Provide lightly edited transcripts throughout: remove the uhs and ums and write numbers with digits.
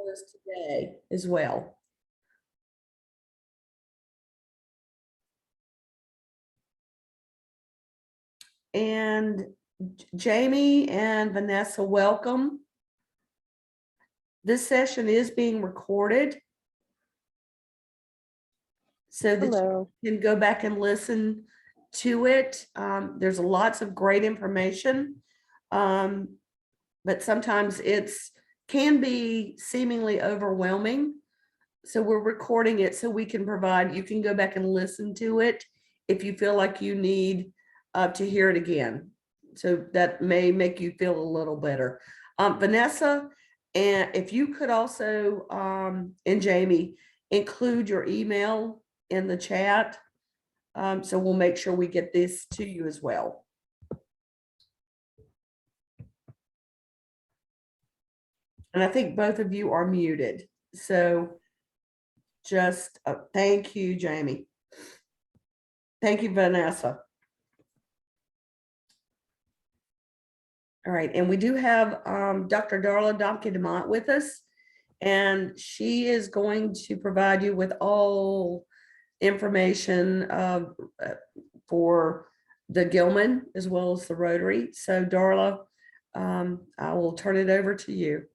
this today as well. And Jamie and Vanessa, welcome. This session is being recorded so that you can go back and listen to it. There's lots of great information, but sometimes it's can be seemingly overwhelming. So we're recording it so we can provide, you can go back and listen to it if you feel like you need to hear it again. So that may make you feel a little better. Vanessa, and if you could also, and Jamie, include your email in the chat. So we'll make sure we get this to you as well. And I think both of you are muted. So just thank you, Jamie. Thank you, Vanessa. All right, and we do have Dr. Darla Domke-Demont with us, and she is going to provide you with all information for the Gilman as well as the Rotary. So Darla, I will turn it over to you.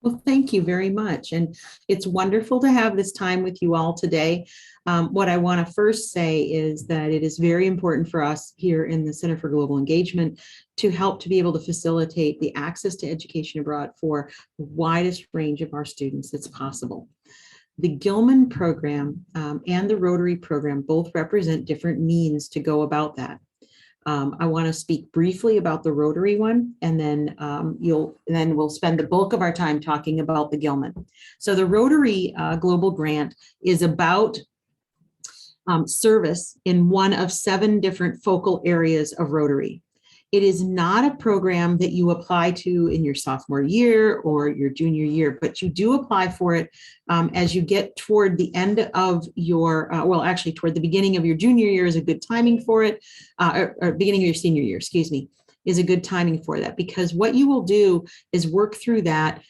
Well, thank you very much. And it's wonderful to have this time with you all today. What I want to first say is that it is very important for us here in the Center for Global Engagement to help to be able to facilitate the access to education abroad for the widest range of our students that's possible. The Gilman program and the Rotary program both represent different means to go about that. I want to speak briefly about the Rotary one, and then we'll spend the bulk of our time talking about the Gilman. So the Rotary Global Grant is about service in one of 7 different focal areas of Rotary. It is not a program that you apply to in your sophomore year or your junior year, but you do apply for it as you get toward the end of your, well, actually toward the beginning of your junior year is a good timing for it, or beginning of your senior year, excuse me, is a good timing for that, because what you will do is work through that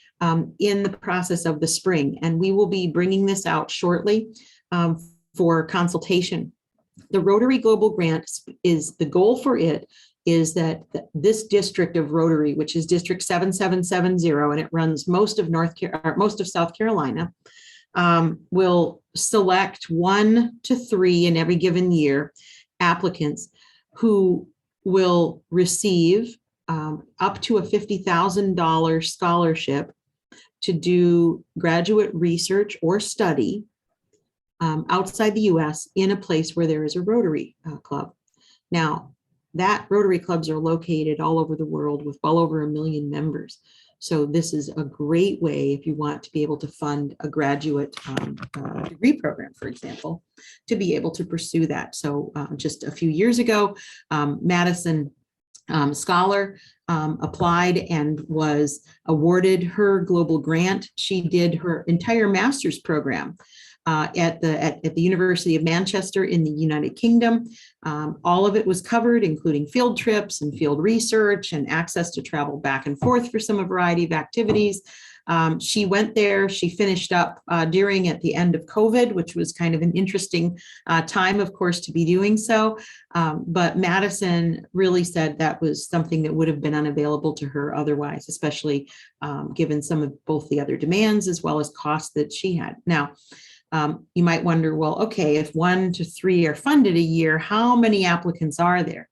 in the process of the spring. And we will be bringing this out shortly for consultation. The Rotary Global Grant is the goal for it is that this district of Rotary, which is District 7770, and it runs most of South Carolina, will select 1 to 3 in every given year applicants who will receive up to a $50,000 scholarship to do graduate research or study outside the U.S. in a place where there is a Rotary club. Now, that Rotary clubs are located all over the world with well over 1 million members. So this is a great way if you want to be able to fund a graduate degree program, for example, to be able to pursue that. So just a few years ago, Madison Scholar applied and was awarded her global grant. She did her entire master's program at the University of Manchester in the United Kingdom. All of it was covered, including field trips and field research and access to travel back and forth for some variety of activities. She went there, she finished up at the end of COVID, which was kind of an interesting time, of course, to be doing so. But Madison really said that was something that would have been unavailable to her otherwise, especially given some of both the other demands as well as costs that she had. Now, you might wonder, well, okay, if 1 to 3 are funded a year, how many applicants are there?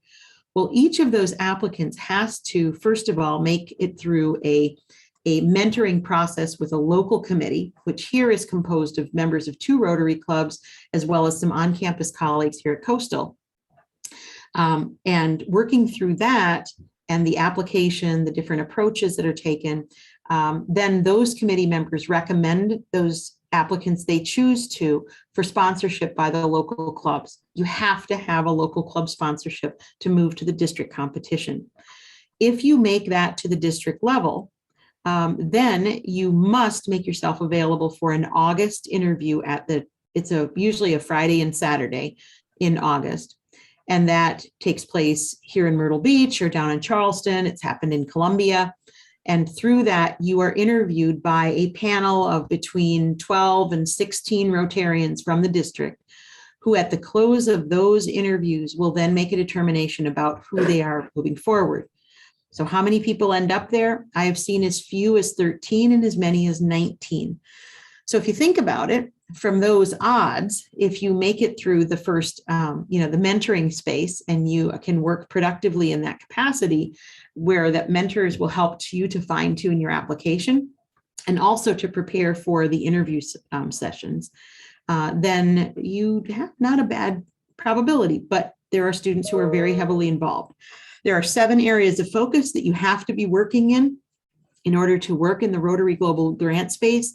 Well, each of those applicants has to, first of all, make it through a mentoring process with a local committee, which here is composed of members of 2 Rotary clubs, as well as some on-campus colleagues here at Coastal. And working through that and the application, the different approaches that are taken, then those committee members recommend those applicants they choose to for sponsorship by the local clubs. You have to have a local club sponsorship to move to the district competition. If you make that to the district level, then you must make yourself available for an August interview it's usually a Friday and Saturday in August. And that takes place here in Myrtle Beach or down in Charleston. It's happened in Columbia. And through that, you are interviewed by a panel of between 12 and 16 Rotarians from the district, who at the close of those interviews will then make a determination about who they are moving forward. So how many people end up there? I have seen as few as 13 and as many as 19. So if you think about it, from those odds, if you make it through the first, the mentoring space, and you can work productively in that capacity, where that mentors will help you to fine tune your application and also to prepare for the interview sessions, then you have not a bad probability, but there are students who are very heavily involved. There are 7 areas of focus that you have to be working in order to work in the Rotary Global Grant space.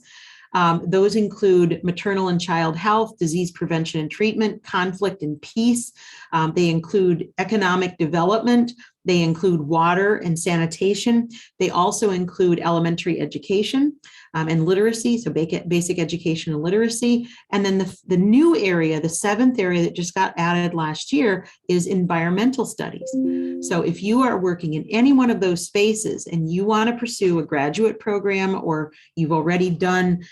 Those include maternal and child health, disease prevention and treatment, conflict and peace. They include economic development. They include water and sanitation. They also include elementary education and literacy, so basic education and literacy. And then the new area, the 7th area that just got added last year, is environmental studies. So if you are working in any one of those spaces and you want to pursue a graduate program, or you've already done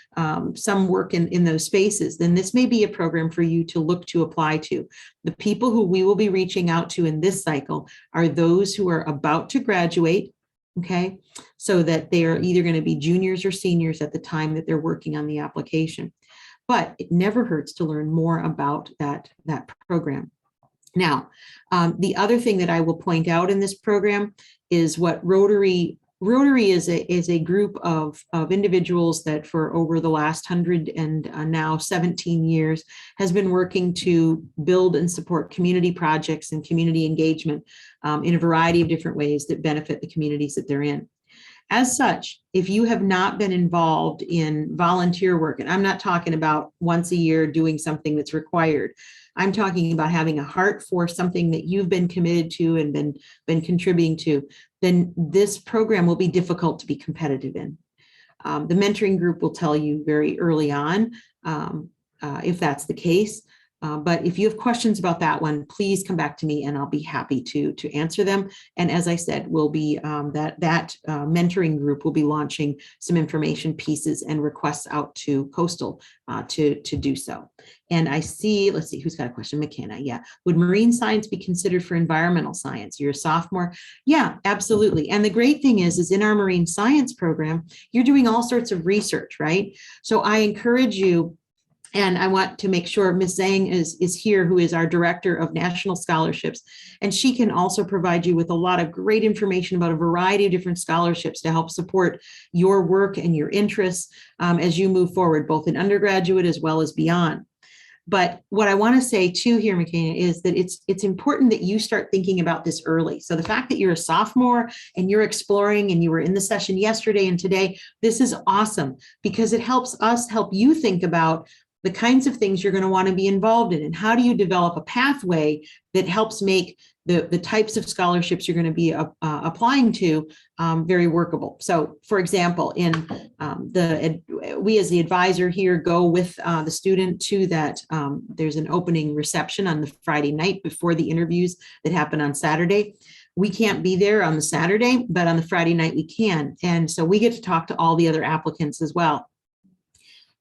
some work in those spaces, then this may be a program for you to look to apply to. The people who we will be reaching out to in this cycle are those who are about to graduate, okay, so that they are either going to be juniors or seniors at the time that they're working on the application. But it never hurts to learn more about that program. Now, the other thing that I will point out in this program is what Rotary is a group of individuals that for over the last 100 and now 17 years has been working to build and support community projects and community engagement in a variety of different ways that benefit the communities that they're in. As such, if you have not been involved in volunteer work, and I'm not talking about once a year doing something that's required, I'm talking about having a heart for something that you've been committed to and been contributing to, then this program will be difficult to be competitive in. The mentoring group will tell you very early on if that's the case. But if you have questions about that one, please come back to me and I'll be happy to answer them. And as I said, we'll be that mentoring group will be launching some information pieces and requests out to Coastal to do so. And I see, let's see, who's got a question? McKenna, yeah. Would marine science be considered for environmental science? You're a sophomore? Yeah, absolutely. And the great thing is in our marine science program, you're doing all sorts of research, right? So I encourage you. And I want to make sure Ms. Zhang is here, who is our Director of National Scholarships. And she can also provide you with a lot of great information about a variety of different scholarships to help support your work and your interests as you move forward, both in undergraduate as well as beyond. But what I want to say too here, McKenna, is that it's important that you start thinking about this early. So the fact that you're a sophomore and you're exploring and you were in the session yesterday and today, this is awesome because it helps us help you think about the kinds of things you're going to want to be involved in, and how do you develop a pathway that helps make the types of scholarships you're going to be applying to very workable. So, for example, we as the advisor here go with the student to that. There's an opening reception on the Friday night before the interviews that happen on Saturday. We can't be there on the Saturday, but on the Friday night we can. And so we get to talk to all the other applicants as well.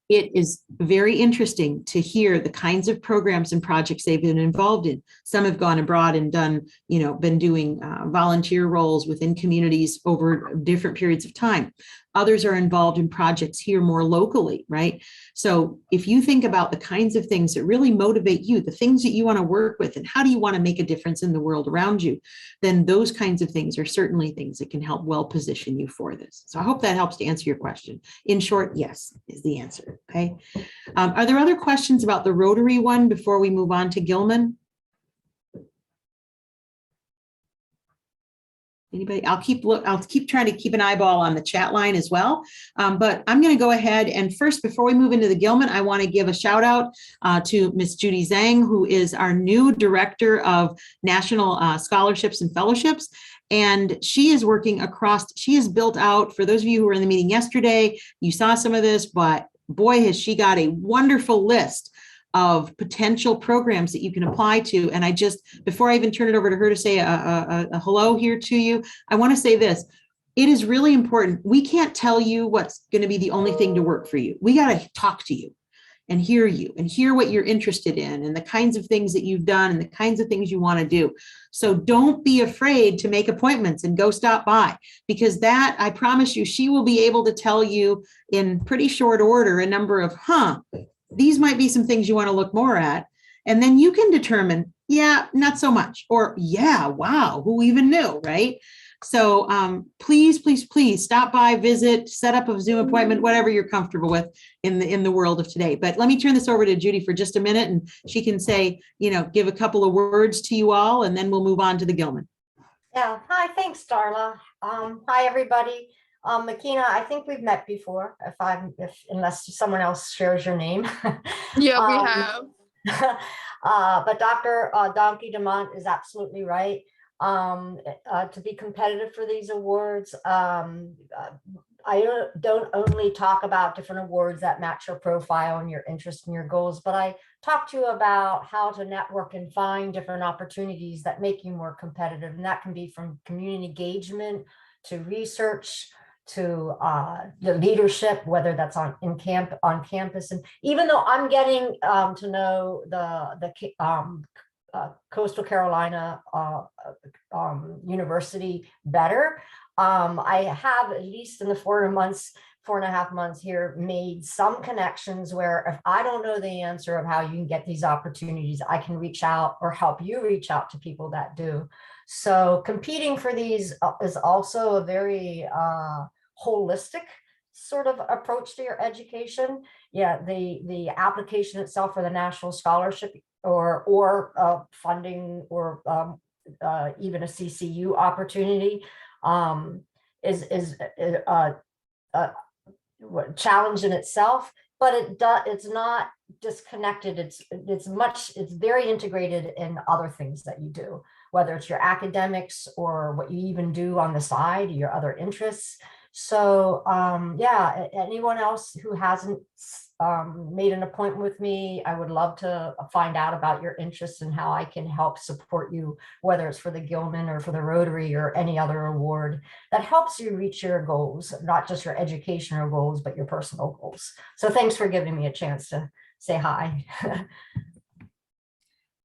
It is very interesting to hear the kinds of programs and projects they've been involved in. Some have gone abroad and done, been doing volunteer roles within communities over different periods of time. Others are involved in projects here more locally, right? So if you think about the kinds of things that really motivate you, the things that you want to work with, and how do you want to make a difference in the world around you, then those kinds of things are certainly things that can help well position you for this. So I hope that helps to answer your question. In short, yes, is the answer, okay? Are there other questions about the Rotary one before we move on to Gilman? Anybody? I'll keep trying to keep an eyeball on the chat line as well. But I'm going to go ahead and first, before we move into the Gilman, I want to give a shout out to Ms. Judy Zhang, who is our new Director of National Scholarships and Fellowships. And she is working she has built out, for those of you who were in the meeting yesterday, you saw some of this, but boy, has she got a wonderful list of potential programs that you can apply to. And before I even turn it over to her to say a hello here to you, I want to say this. it is really important. We can't tell you what's going to be the only thing to work for you. We got to talk to you and hear what you're interested in and the kinds of things that you've done and the kinds of things you want to do. So don't be afraid to make appointments and go stop by, because that, I promise you, she will be able to tell you in pretty short order a number of, these might be some things you want to look more at. And then you can determine, yeah, not so much, or yeah, wow, who even knew, right? So please, please, please stop by, visit, set up a Zoom appointment, whatever you're comfortable with in the world of today. But let me turn this over to Judy for just a minute, and she can say, give a couple of words to you all, and then we'll move on to the Gilman. Yeah. Hi. Thanks, Darla. Hi, everybody. Makina, I think we've met before, unless someone else shares your name. Yeah, we have. But Dr. Donkey DeMont is absolutely right. To be competitive for these awards, I don't only talk about different awards that match your profile and your interest and your goals, but I talk to you about how to network and find different opportunities that make you more competitive. And that can be from community engagement to research to the leadership, whether that's on campus. And even though I'm getting to know the Coastal Carolina University better, I have, at least in the 4.5 months here, made some connections where if I don't know the answer of how you can get these opportunities, I can reach out or help you reach out to people that do. So competing for these is also a very holistic sort of approach to your education. Yeah, the application itself for the National Scholarship or funding or even a CCU opportunity is a challenge in itself, but it's not disconnected. It's very integrated in other things that you do, whether it's your academics or what you even do on the side, your other interests. So yeah, anyone else who hasn't made an appointment with me, I would love to find out about your interests and how I can help support you, whether it's for the Gilman or for the Rotary or any other award that helps you reach your goals, not just your educational goals, but your personal goals. So thanks for giving me a chance to say hi.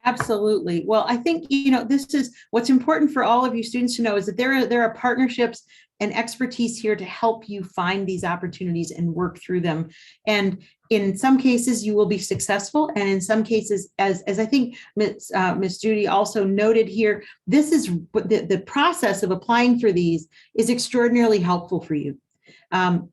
Absolutely. Well, I think, this is what's important for all of you students to know, is that there are partnerships and expertise here to help you find these opportunities and work through them. And in some cases, you will be successful. And in some cases, as I think Ms. Judy also noted here, this is the process of applying for these is extraordinarily helpful for you.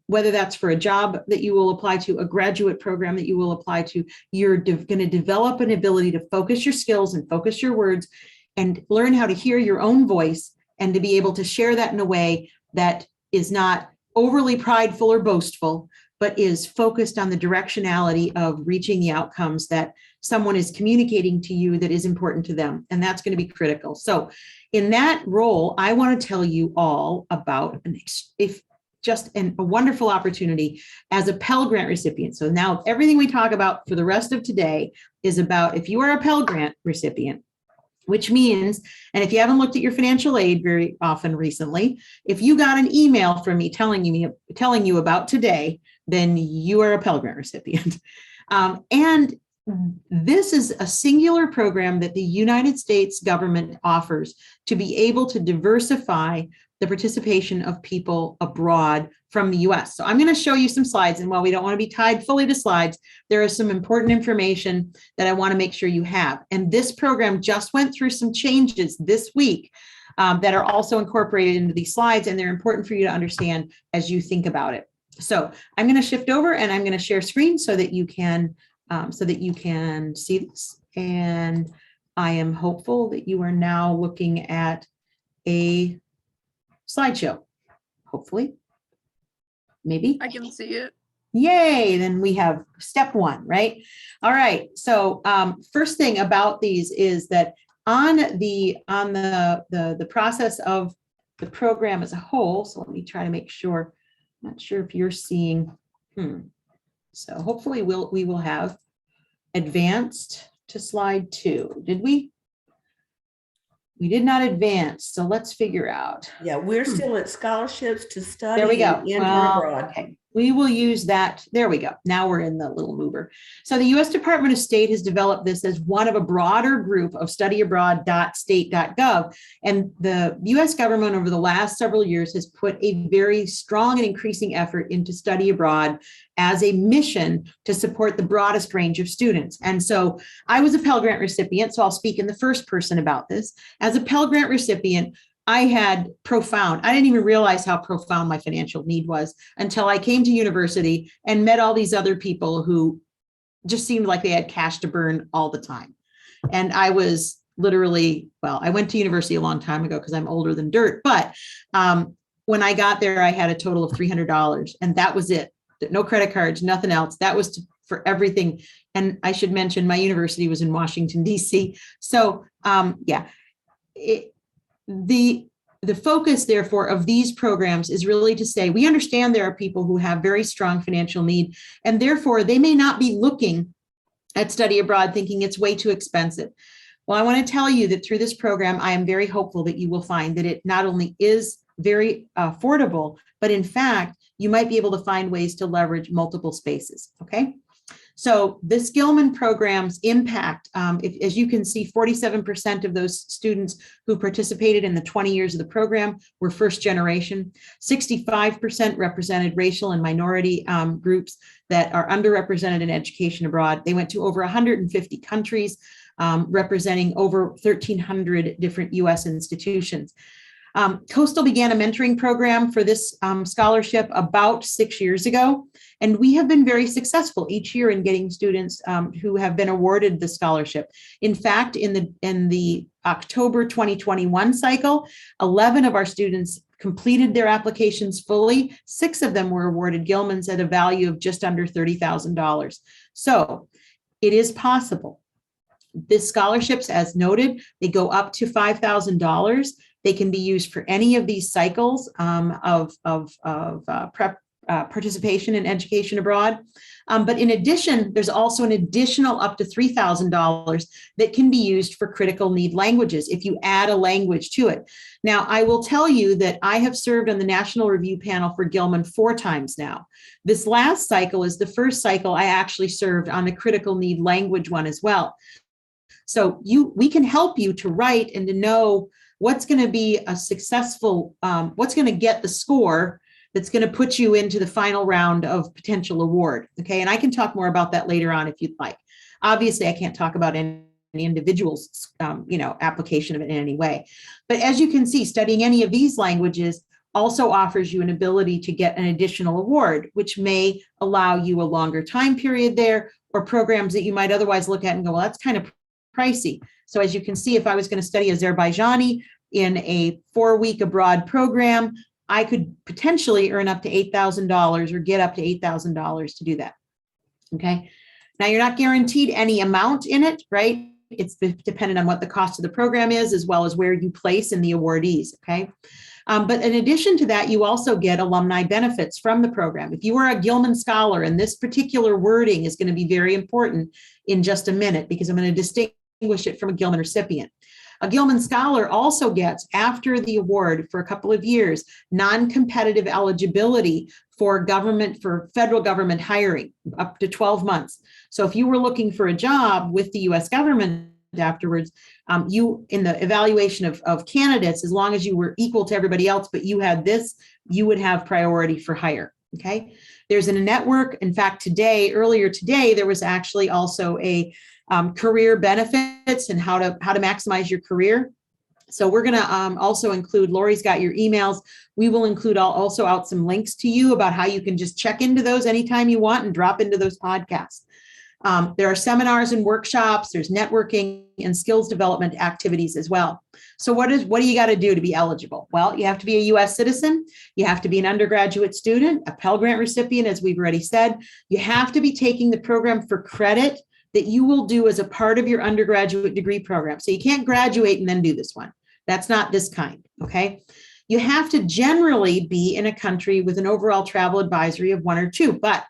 Whether that's for a job that you will apply to, a graduate program that you will apply to, you're going to develop an ability to focus your skills and focus your words and learn how to hear your own voice and to be able to share that in a way that is not overly prideful or boastful, but is focused on the directionality of reaching the outcomes that someone is communicating to you that is important to them. And that's going to be critical. So in that role, I want to tell you all about a wonderful opportunity as a Pell Grant recipient. So now everything we talk about for the rest of today is about if you are a Pell Grant recipient, which means, and if you haven't looked at your financial aid very often recently, if you got an email from me telling you about today, then you are a Pell Grant recipient. And this is a singular program that the United States government offers to be able to diversify the participation of people abroad from the US. So I'm going to show you some slides, and while we don't want to be tied fully to slides, there is some important information that I want to make sure you have. And this program just went through some changes this week that are also incorporated into these slides, and they're important for you to understand as you think about it. So I'm going to shift over and I'm going to share screen so that you can see this. And I am hopeful that you are now looking at a slideshow, hopefully, maybe. I can see it. Yay, then we have step one, right? All right, so first thing about these is that on the process of the program as a whole, so let me try to make sure, I'm not sure if you're seeing, so hopefully we will have advanced to slide 2. Did we? We did not advance, so let's figure out. Yeah, we're still at scholarships to study. There we go. and intern Well, abroad. okay. We will use that. There we go. Now we're in the little mover. So the U.S. Department of State has developed this as one of a broader group of studyabroad.state.gov. And the U.S. government over the last several years has put a very strong and increasing effort into study abroad as a mission to support the broadest range of students. And so I was a Pell Grant recipient, so I'll speak in the first person about this. As a Pell Grant recipient, I didn't even realize how profound my financial need was until I came to university and met all these other people who just seemed like they had cash to burn all the time. And I was literally, I went to university a long time ago because I'm older than dirt, but when I got there, I had a total of $300 and that was it. No credit cards, nothing else. That was for everything. And I should mention my university was in Washington, D.C. So the focus, therefore, of these programs is really to say, we understand there are people who have very strong financial need, and therefore they may not be looking at study abroad thinking it's way too expensive. Well, I want to tell you that through this program, I am very hopeful that you will find that it not only is very affordable, but in fact, you might be able to find ways to leverage multiple spaces, okay? So this Gilman program's impact, as you can see, 47% of those students who participated in the 20 years of the program were first generation. 65% represented racial and minority groups that are underrepresented in education abroad. They went to over 150 countries, representing over 1,300 different US institutions. Coastal began a mentoring program for this scholarship about 6 years ago, and we have been very successful each year in getting students who have been awarded the scholarship. In fact, in the October 2021 cycle, 11 of our students completed their applications fully. 6 of them were awarded Gilman's at a value of just under $30,000. So it is possible. This scholarships, as noted, they go up to $5,000. They can be used for any of these cycles of participation in education abroad. But in addition, there's also an additional up to $3,000 that can be used for critical need languages if you add a language to it. Now, I will tell you that I have served on the National Review Panel for Gilman 4 times now. This last cycle is the first cycle I actually served on the critical need language one as well. So we can help you to write and to know what's going to be a successful, what's going to get the score that's going to put you into the final round of potential award. Okay. And I can talk more about that later on if you'd like. Obviously, I can't talk about any individual's, application of it in any way. But as you can see, studying any of these languages also offers you an ability to get an additional award, which may allow you a longer time period there, or programs that you might otherwise look at and go, well, that's kind of pricey. So as you can see, if I was going to study Azerbaijani in a 4-week abroad program, I could potentially earn up to $8,000 or get up to $8,000 to do that. Okay. Now you're not guaranteed any amount in it, right? It's dependent on what the cost of the program is, as well as where you place in the awardees. Okay. But in addition to that, you also get alumni benefits from the program. If you are a Gilman Scholar, and this particular wording is going to be very important in just a minute, because I'm going to distinguish it from a Gilman recipient. A Gilman Scholar also gets, after the award for a couple of years, non-competitive eligibility for federal government hiring up to 12 months. So if you were looking for a job with the US government afterwards, you, in the evaluation of candidates, as long as you were equal to everybody else, but you had this, you would have priority for hire. Okay. There's a network. In fact, earlier today, there was actually also a career benefits and how to maximize your career. So we're going to also include, Lori's got your emails. We will include also out some links to you about how you can just check into those anytime you want and drop into those podcasts. There are seminars and workshops, there's networking and skills development activities as well. So what do you got to do to be eligible? Well, you have to be a US citizen. You have to be an undergraduate student, a Pell Grant recipient, as we've already said. You have to be taking the program for credit that you will do as a part of your undergraduate degree program. So you can't graduate and then do this one. That's not this kind, okay? You have to generally be in a country with an overall travel advisory of 1 or 2, but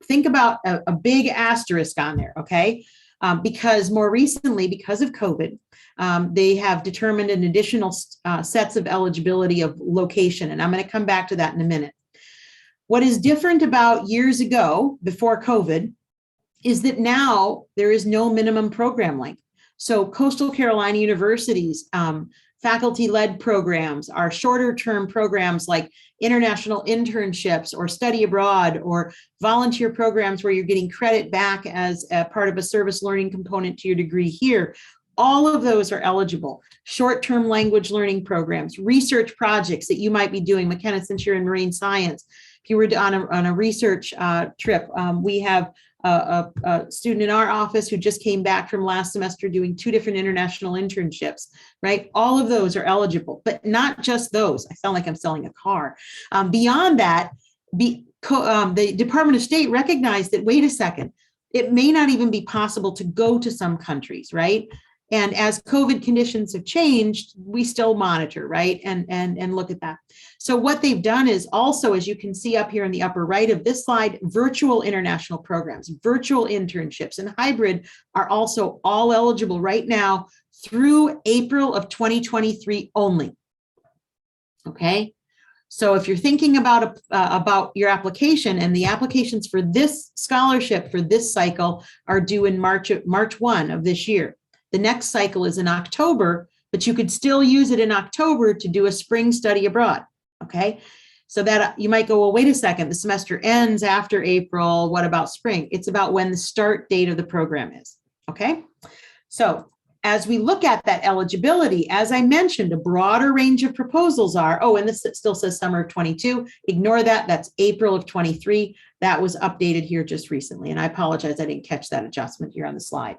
think about a big asterisk on there, okay? Because more recently, because of COVID, they have determined an additional sets of eligibility of location. And I'm going to come back to that in a minute. What is different about years ago, before COVID, is that now there is no minimum program length. So Coastal Carolina University's faculty-led programs are shorter term programs like international internships or study abroad or volunteer programs where you're getting credit back as a part of a service learning component to your degree here. All of those are eligible. Short-term language learning programs, research projects that you might be doing. McKenna, since you're in marine science, if you were on a research trip, we have a student in our office who just came back from last semester doing 2 different international internships, right? All of those are eligible, but not just those. I sound like I'm selling a car. Beyond that, the Department of State recognized that, wait a second, it may not even be possible to go to some countries, right? And as COVID conditions have changed, we still monitor, right? And look at that. So what they've done is also, as you can see up here in the upper right of this slide, virtual international programs, virtual internships, and hybrid are also all eligible right now through April of 2023 only. Okay. So if you're thinking about your application, and the applications for this scholarship for this cycle are due in March 1 of this year. The next cycle is in October, but you could still use it in October to do a spring study abroad, okay? So that you might go, well, wait a second, the semester ends after April, what about spring? It's about when the start date of the program is, okay? So as we look at that eligibility, as I mentioned, a broader range of proposals are, oh, and this still says summer of 22, ignore that, that's April of 23. That was updated here just recently, and I apologize, I didn't catch that adjustment here on the slide,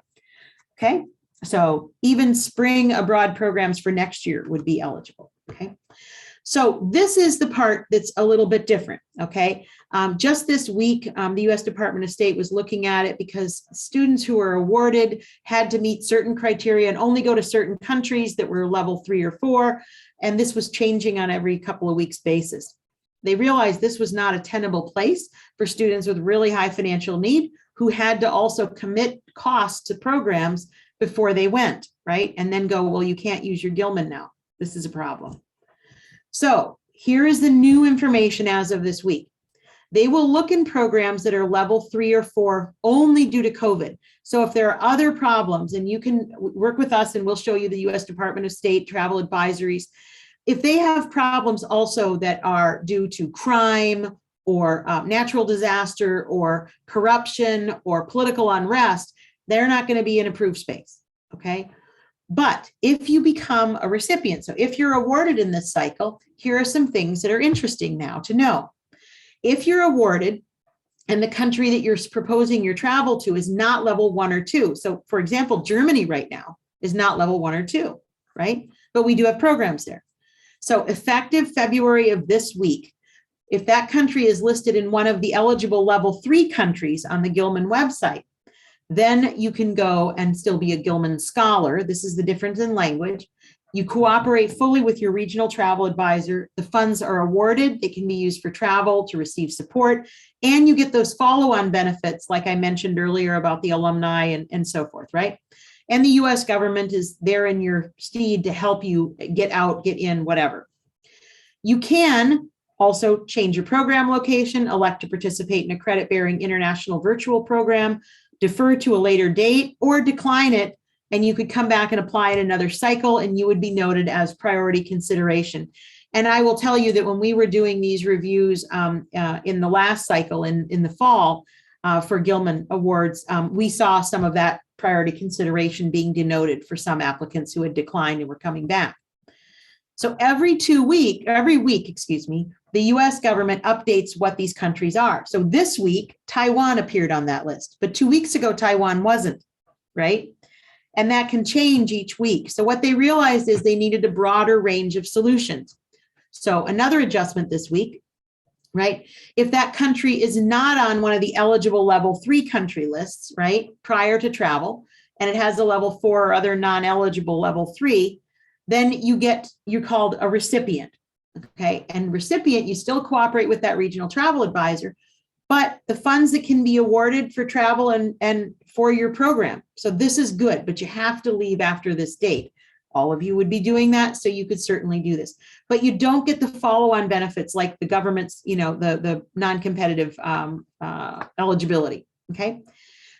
okay? So even spring abroad programs for next year would be eligible, okay? So this is the part that's a little bit different, okay? Just this week, the U.S. Department of State was looking at it because students who were awarded had to meet certain criteria and only go to certain countries that were level 3 or 4, and this was changing on every couple of weeks basis. They realized this was not a tenable place for students with really high financial need who had to also commit costs to programs before they went, right? And then go, well, you can't use your Gilman now. This is a problem. So here is the new information as of this week. They will look in programs that are level 3 or 4 only due to COVID. So if there are other problems, and you can work with us and we'll show you the U.S. Department of State travel advisories. If they have problems also that are due to crime or natural disaster or corruption or political unrest, they're not going to be an approved space, okay? But if you become a recipient, so if you're awarded in this cycle, here are some things that are interesting now to know. If you're awarded and the country that you're proposing your travel to is not level 1 or 2, so for example, Germany right now is not level 1 or 2, right? But we do have programs there. So effective February of this week, if that country is listed in one of the eligible level 3 countries on the Gilman website, then you can go and still be a Gilman scholar. This is the difference in language. You cooperate fully with your regional travel advisor. The funds are awarded. They can be used for travel, to receive support, and you get those follow-on benefits like I mentioned earlier about the alumni and so forth, right? And the US government is there in your stead to help you get out, get in, whatever. You can also change your program location, elect to participate in a credit-bearing international virtual program, defer to a later date, or decline it, and you could come back and apply in another cycle, and you would be noted as priority consideration. And I will tell you that when we were doing these reviews in the last cycle in the fall for Gilman Awards, we saw some of that priority consideration being denoted for some applicants who had declined and were coming back. So every week, the US government updates what these countries are. So this week, Taiwan appeared on that list, but 2 weeks ago, Taiwan wasn't, right? And that can change each week. So what they realized is they needed a broader range of solutions. So another adjustment this week, right? If that country is not on one of the eligible level 3 country lists, right, prior to travel, and it has a level 4 or other non-eligible level 3, then you're called a recipient. Okay, and recipient, you still cooperate with that regional travel advisor, but the funds that can be awarded for travel and for your program. So this is good, but you have to leave after this date. All of you would be doing that, so you could certainly do this. But you don't get the follow-on benefits like the government's, the non-competitive eligibility, okay?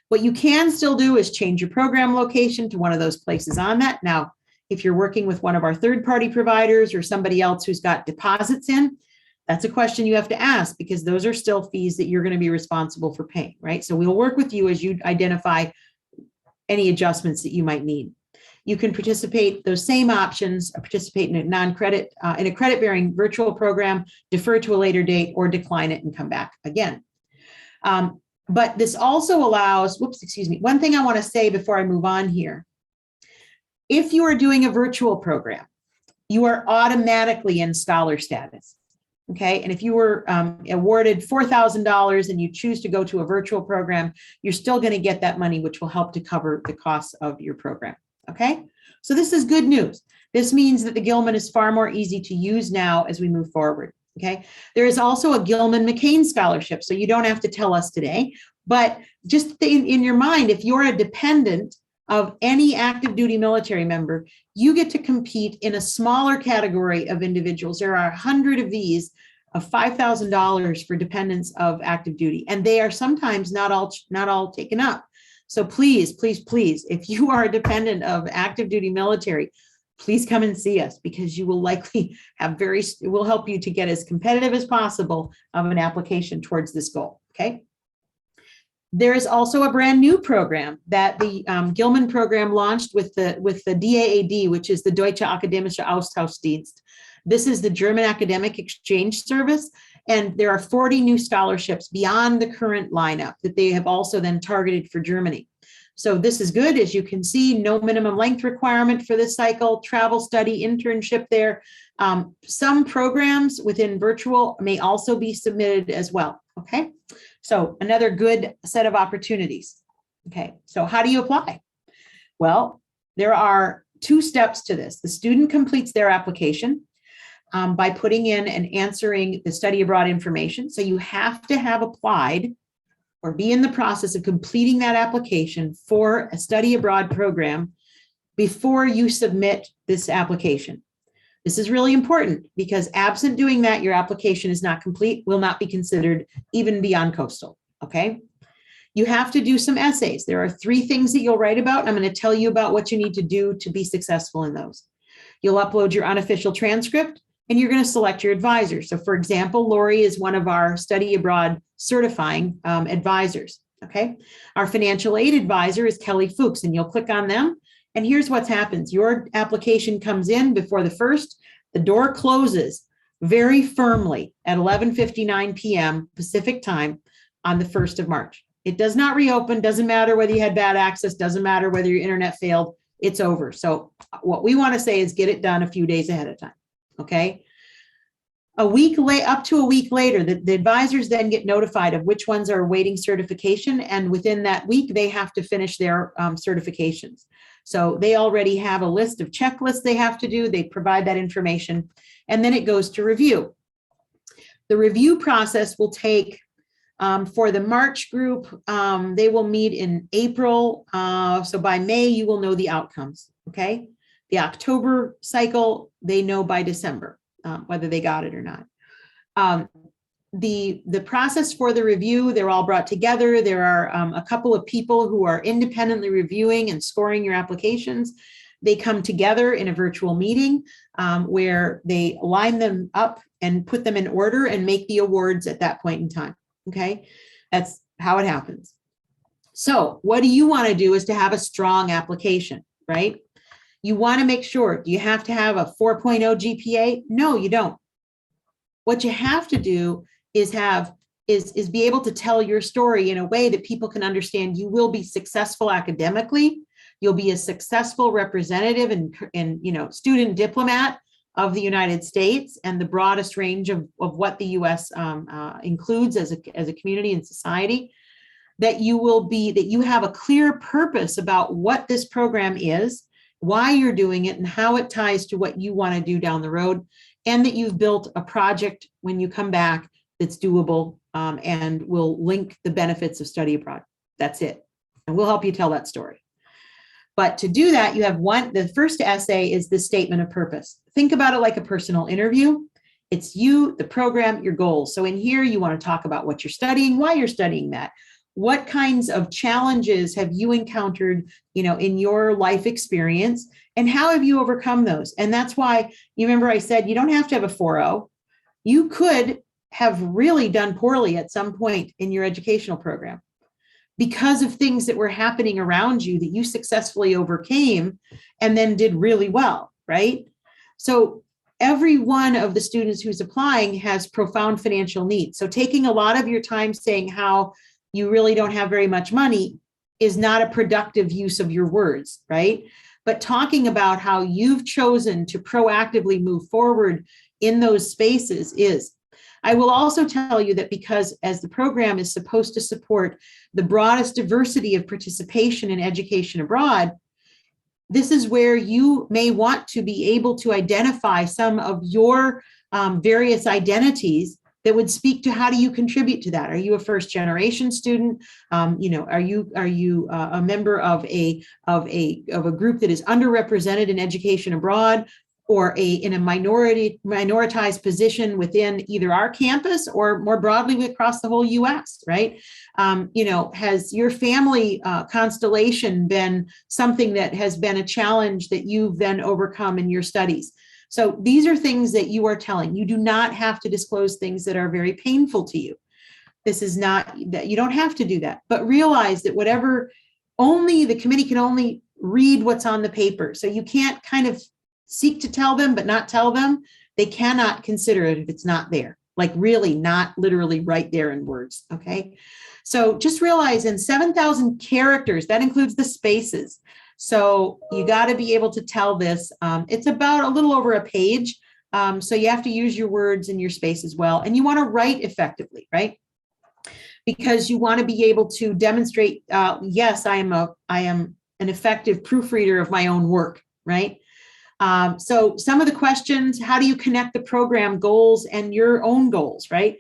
What you can still do is change your program location to one of those places on that. Now, if you're working with one of our third-party providers or somebody else who's got deposits in, that's a question you have to ask, because those are still fees that you're going to be responsible for paying, right? So we'll work with you as you identify any adjustments that you might need. You can participate, those same options, participate in a non-credit, in a credit-bearing virtual program, defer to a later date, or decline it and come back again. But this also allows, one thing I want to say before I move on here. If you are doing a virtual program, you are automatically in scholar status. Okay, and if you were awarded $4,000 and you choose to go to a virtual program, you're still going to get that money, which will help to cover the costs of your program. Okay, so this is good news. This means that the Gilman is far more easy to use now as we move forward. Okay, there is also a Gilman McCain scholarship, so you don't have to tell us today, but just in your mind, if you're a dependent of any active duty military member, you get to compete in a smaller category of individuals. There are 100 of these of $5,000 for dependents of active duty, and they are sometimes not all taken up. So please, please, please, if you are a dependent of active duty military, please come and see us, because you will likely have it will help you to get as competitive as possible of an application towards this goal. Okay. There is also a brand new program that the Gilman program launched with the DAAD, which is the Deutsche Akademische Austauschdienst. This is the German academic exchange service, and there are 40 new scholarships beyond the current lineup that they have also then targeted for Germany. So this is good. As you can see, no minimum length requirement for this cycle, travel, study, internship there. Some programs within virtual may also be submitted as well. Okay. So another good set of opportunities. Okay, so how do you apply? Well, there are 2 steps to this. The student completes their application by putting in and answering the study abroad information. So you have to have applied or be in the process of completing that application for a study abroad program before you submit this application. This is really important, because absent doing that, your application is not complete, will not be considered even beyond coastal, okay? You have to do some essays. There are 3 things that you'll write about. I'm going to tell you about what you need to do to be successful in those. You'll upload your unofficial transcript, and you're going to select your advisor. So for example, Lori is one of our study abroad certifying advisors, okay? Our financial aid advisor is Kelly Fuchs, and you'll click on them. And here's what happens. Your application comes in before the 1st. The door closes very firmly at 11:59 p.m. Pacific time on the 1st of March. It does not reopen. Doesn't matter whether you had bad access. Doesn't matter whether your internet failed. It's over. So what we want to say is get it done a few days ahead of time. Okay. Up to a week later, the advisors then get notified of which ones are awaiting certification. And within that week, they have to finish their certifications. So they already have a list of checklists they have to do. They provide that information, and then it goes to review. The review process will take, for the March group, they will meet in April. So by May, you will know the outcomes, okay? The October cycle, they know by December, whether they got it or not. The process for the review, they're all brought together. There are a couple of people who are independently reviewing and scoring your applications. They come together in a virtual meeting where they line them up and put them in order and make the awards at that point in time. Okay, that's how it happens. So what do you want to do is to have a strong application, right? You want to make sure, do you have to have a 4.0 GPA? No, you don't. What you have to do is be able to tell your story in a way that people can understand you will be successful academically. You'll be a successful representative and student diplomat of the United States and the broadest range of what the U.S. Includes as a community and society. That you have a clear purpose about what this program is, why you're doing it, and how it ties to what you want to do down the road, and that you've built a project when you come back that's doable and will link the benefits of study abroad. That's it. And we'll help you tell that story. But to do that, you have the first essay is the statement of purpose. Think about it like a personal interview. It's you, the program, your goals. So in here, you want to talk about what you're studying, why you're studying that. What kinds of challenges have you encountered, in your life experience, and how have you overcome those? And that's why, you remember I said, you don't have to have a 4.0. You could have really done poorly at some point in your educational program because of things that were happening around you that you successfully overcame and then did really well, right? So every one of the students who's applying has profound financial needs. So taking a lot of your time saying how you really don't have very much money is not a productive use of your words, right? But talking about how you've chosen to proactively move forward in those spaces is. I will also tell you that because as the program is supposed to support the broadest diversity of participation in education abroad, this is where you may want to be able to identify some of your various identities that would speak to how do you contribute to that. Are you a first generation student? Are you a member of a group that is underrepresented in education abroad, or in a minoritized position within either our campus or more broadly across the whole U.S., right? Has your family constellation been something that has been a challenge that you've then overcome in your studies? So these are things that you are telling. You do not have to disclose things that are very painful to you. This is not that you don't have to do that, but realize that the committee can only read what's on the paper. So you can't kind of seek to tell them, but not tell them. They cannot consider it if it's not there, like really not literally right there in words. Okay. So just realize in 7,000 characters, that includes the spaces. So you got to be able to tell this. It's about a little over a page. So you have to use your words and your space as well. And you want to write effectively, right? Because you want to be able to demonstrate, yes, I am an effective proofreader of my own work, right? So some of the questions, how do you connect the program goals and your own goals, right?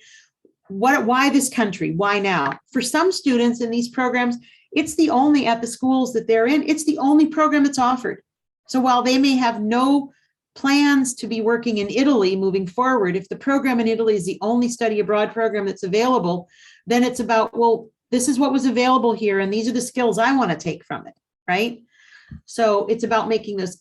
Why this country? Why now? For some students in these programs, it's the only, at the schools that they're in, it's the only program that's offered. So while they may have no plans to be working in Italy moving forward, if the program in Italy is the only study abroad program that's available, then it's about, well, this is what was available here, and these are the skills I want to take from it, right? So it's about making this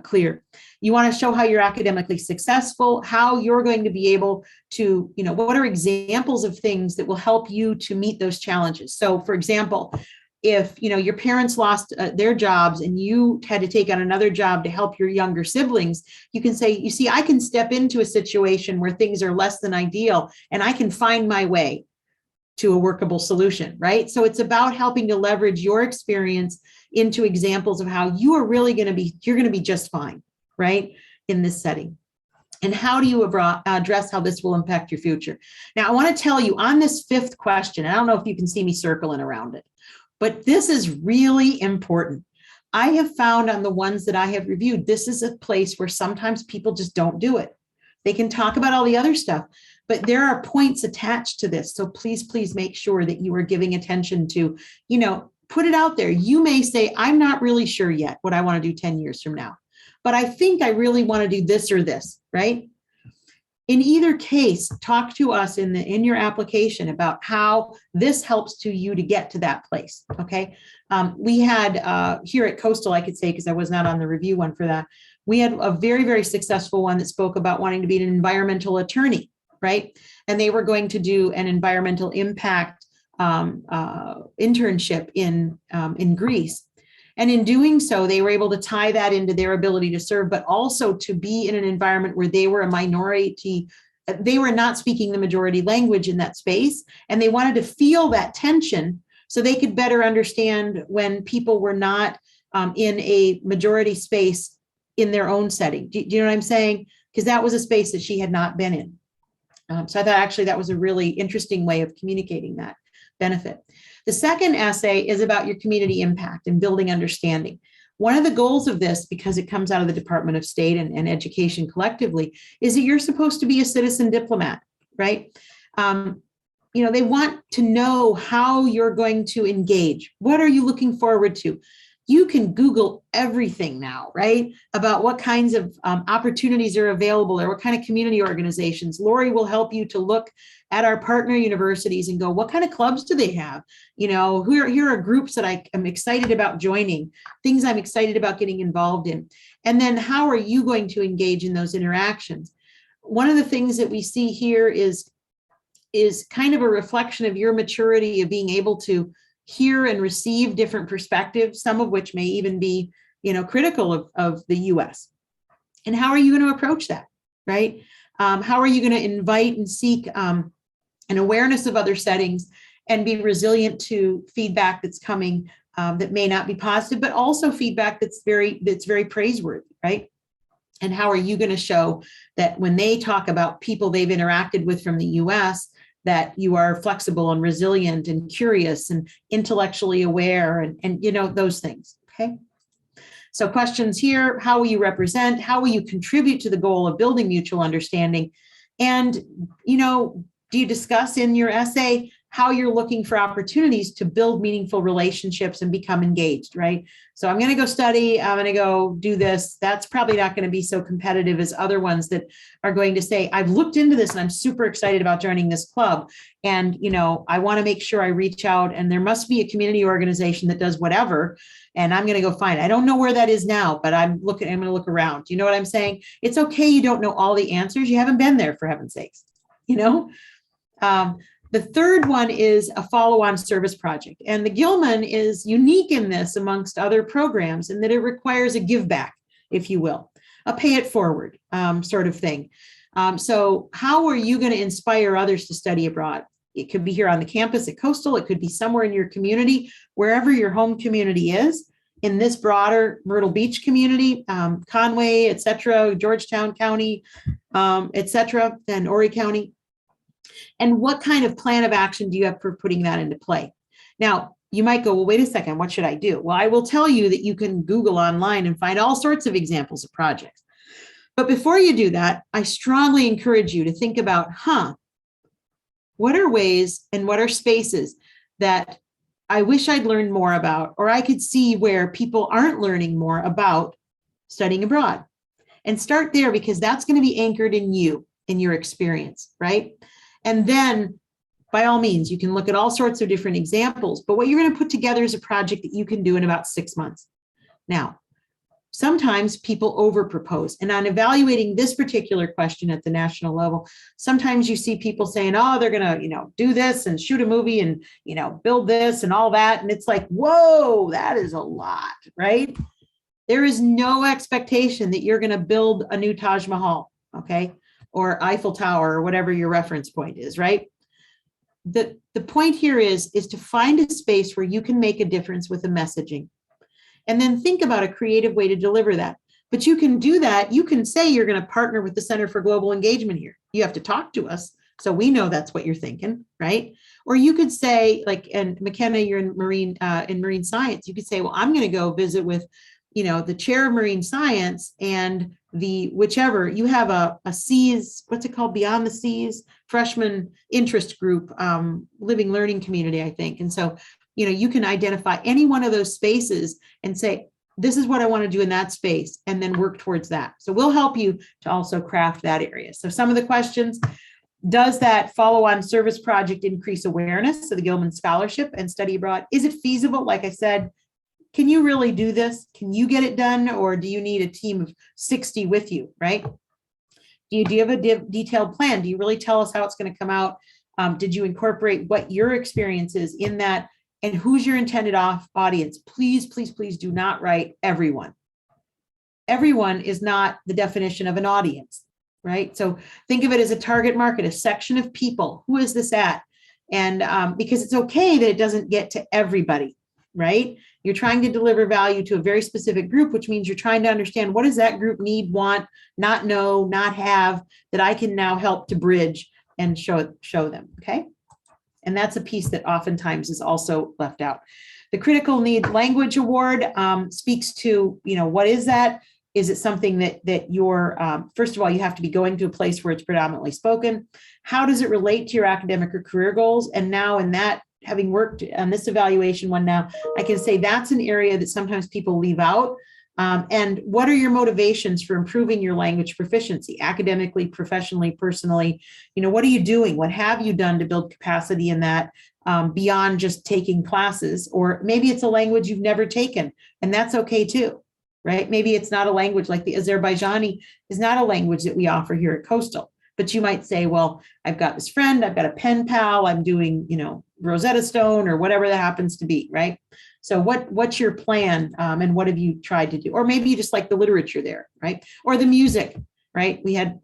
clear. You want to show how you're academically successful, how you're going to be able to, what are examples of things that will help you to meet those challenges. So for example, if, your parents lost their jobs and you had to take on another job to help your younger siblings, you can say, you see, I can step into a situation where things are less than ideal and I can find my way to a workable solution, right? So it's about helping to leverage your experience into examples of how you are really you're going to be just fine, right? In this setting. And how do you address how this will impact your future? Now, I want to tell you on this fifth question, I don't know if you can see me circling around it, but this is really important. I have found on the ones that I have reviewed, this is a place where sometimes people just don't do it. They can talk about all the other stuff, but there are points attached to this. So please make sure that you are giving attention to, put it out there. You may say, I'm not really sure yet what I want to do 10 years from now, but I think I really want to do this or this, right? In either case, talk to us in your application about how this helps you to get to that place, okay? We had here at Coastal, I could say, because I was not on the review one for that, we had a very, very successful one that spoke about wanting to be an environmental attorney, right? And they were going to do an environmental impact internship in Greece. And in doing so, they were able to tie that into their ability to serve, but also to be in an environment where they were a minority. They were not speaking the majority language in that space. And they wanted to feel that tension so they could better understand when people were not in a majority space in their own setting. Do you know what I'm saying? Because that was a space that she had not been in. So I thought actually that was a really interesting way of communicating that benefit. The second essay is about your community impact and building understanding. One of the goals of this, because it comes out of the Department of State and education collectively, is that you're supposed to be a citizen diplomat, right? They want to know how you're going to engage. What are you looking forward to? You can Google everything now, right? About what kinds of opportunities are available or what kind of community organizations. Lori will help you to look at our partner universities and go, what kind of clubs do they have? You know, here are groups that I am excited about joining, things I'm excited about getting involved in. And then how are you going to engage in those interactions? One of the things that we see here is kind of a reflection of your maturity of being able to hear and receive different perspectives, some of which may even be, you know, critical of the US. And how are you going to approach that, right? How are you going to invite and seek an awareness of other settings and be resilient to feedback that's coming that may not be positive, but also feedback that's very praiseworthy, right? And how are you going to show that when they talk about people they've interacted with from the US, that you are flexible and resilient and curious and intellectually aware and you know, those things, okay? So questions here, how will you represent? How will you contribute to the goal of building mutual understanding? And, you know, do you discuss in your essay how you're looking for opportunities to build meaningful relationships and become engaged, right? So I'm going to go study, I'm going to go do this. That's probably not going to be so competitive as other ones that are going to say, I've looked into this and I'm super excited about joining this club. And, you know, I want to make sure I reach out, and there must be a community organization that does whatever. And I'm going to go find it. I don't know where that is now, but I'm going to look around. Do you know what I'm saying? It's okay. You don't know all the answers. You haven't been there, for heaven's sakes, you know? The third one is a follow-on service project. And the Gilman is unique in this amongst other programs in that it requires a give back, if you will, a pay it forward sort of thing. So how are you going to inspire others to study abroad? It could be here on the campus at Coastal. It could be somewhere in your community, wherever your home community is. In this broader Myrtle Beach community, Conway, et cetera, Georgetown County, et cetera, and Horry County. And what kind of plan of action do you have for putting that into play? Now, you might go, well, wait a second, what should I do? Well, I will tell you that you can Google online and find all sorts of examples of projects. But before you do that, I strongly encourage you to think about, what are ways and what are spaces that I wish I'd learned more about, or I could see where people aren't learning more about studying abroad? And start there, because that's going to be anchored in you, in your experience, right? And then, by all means, you can look at all sorts of different examples, but what you're going to put together is a project that you can do in about 6 months. Now, sometimes people overpropose, and on evaluating this particular question at the national level, sometimes you see people saying, oh, they're going to, you know, do this and shoot a movie and, you know, build this and all that. And it's like, whoa, that is a lot, right? There is no expectation that you're going to build a new Taj Mahal, okay? Or Eiffel Tower, or whatever your reference point is, right? The point here is to find a space where you can make a difference with the messaging. And then think about a creative way to deliver that. But you can do that. You can say you're going to partner with the Center for Global Engagement here. You have to talk to us, so we know that's what you're thinking, right? Or you could say, like, and McKenna, you're in marine science. You could say, well, I'm going to go visit with, you know, the chair of marine science and the whichever. You have a seas, what's it called, Beyond the Seas freshman interest group, living learning community, I think. And so, you know, you can identify any one of those spaces and say, this is what I want to do in that space, and then work towards that. So we'll help you to also craft that area. So some of the questions: does that follow-on service project increase awareness of the Gilman Scholarship and study abroad? Is it feasible? Like I said, can you really do this? Can you get it done? Or do you need a team of 60 with you, right? Do you have a detailed plan? Do you really tell us how it's going to come out? Did you incorporate what your experience is in that? And who's your intended audience? Please, please, please do not write everyone. Everyone is not the definition of an audience, right? So think of it as a target market, a section of people. Who is this at? And because it's okay that it doesn't get to everybody, right? You're trying to deliver value to a very specific group, which means you're trying to understand, what does that group need, want, not know, not have, that I can now help to bridge and show them, okay? And that's a piece that oftentimes is also left out. The Critical Need Language Award speaks to, you know, what is that? Is it something that you're, first of all, you have to be going to a place where it's predominantly spoken? How does it relate to your academic or career goals? And now in that having worked on this evaluation one now, I can say that's an area that sometimes people leave out. And what are your motivations for improving your language proficiency, academically, professionally, personally? What are you doing? What have you done to build capacity in that beyond just taking classes? Or maybe it's a language you've never taken, and that's okay too, right? Maybe it's not a language, like the Azerbaijani is not a language that we offer here at Coastal. But you might say, well, I've got this friend, I've got a pen pal, I'm doing, Rosetta Stone or whatever that happens to be, right? So what's your plan, and what have you tried to do? Or maybe you just like the literature there, right? Or the music, right? We had,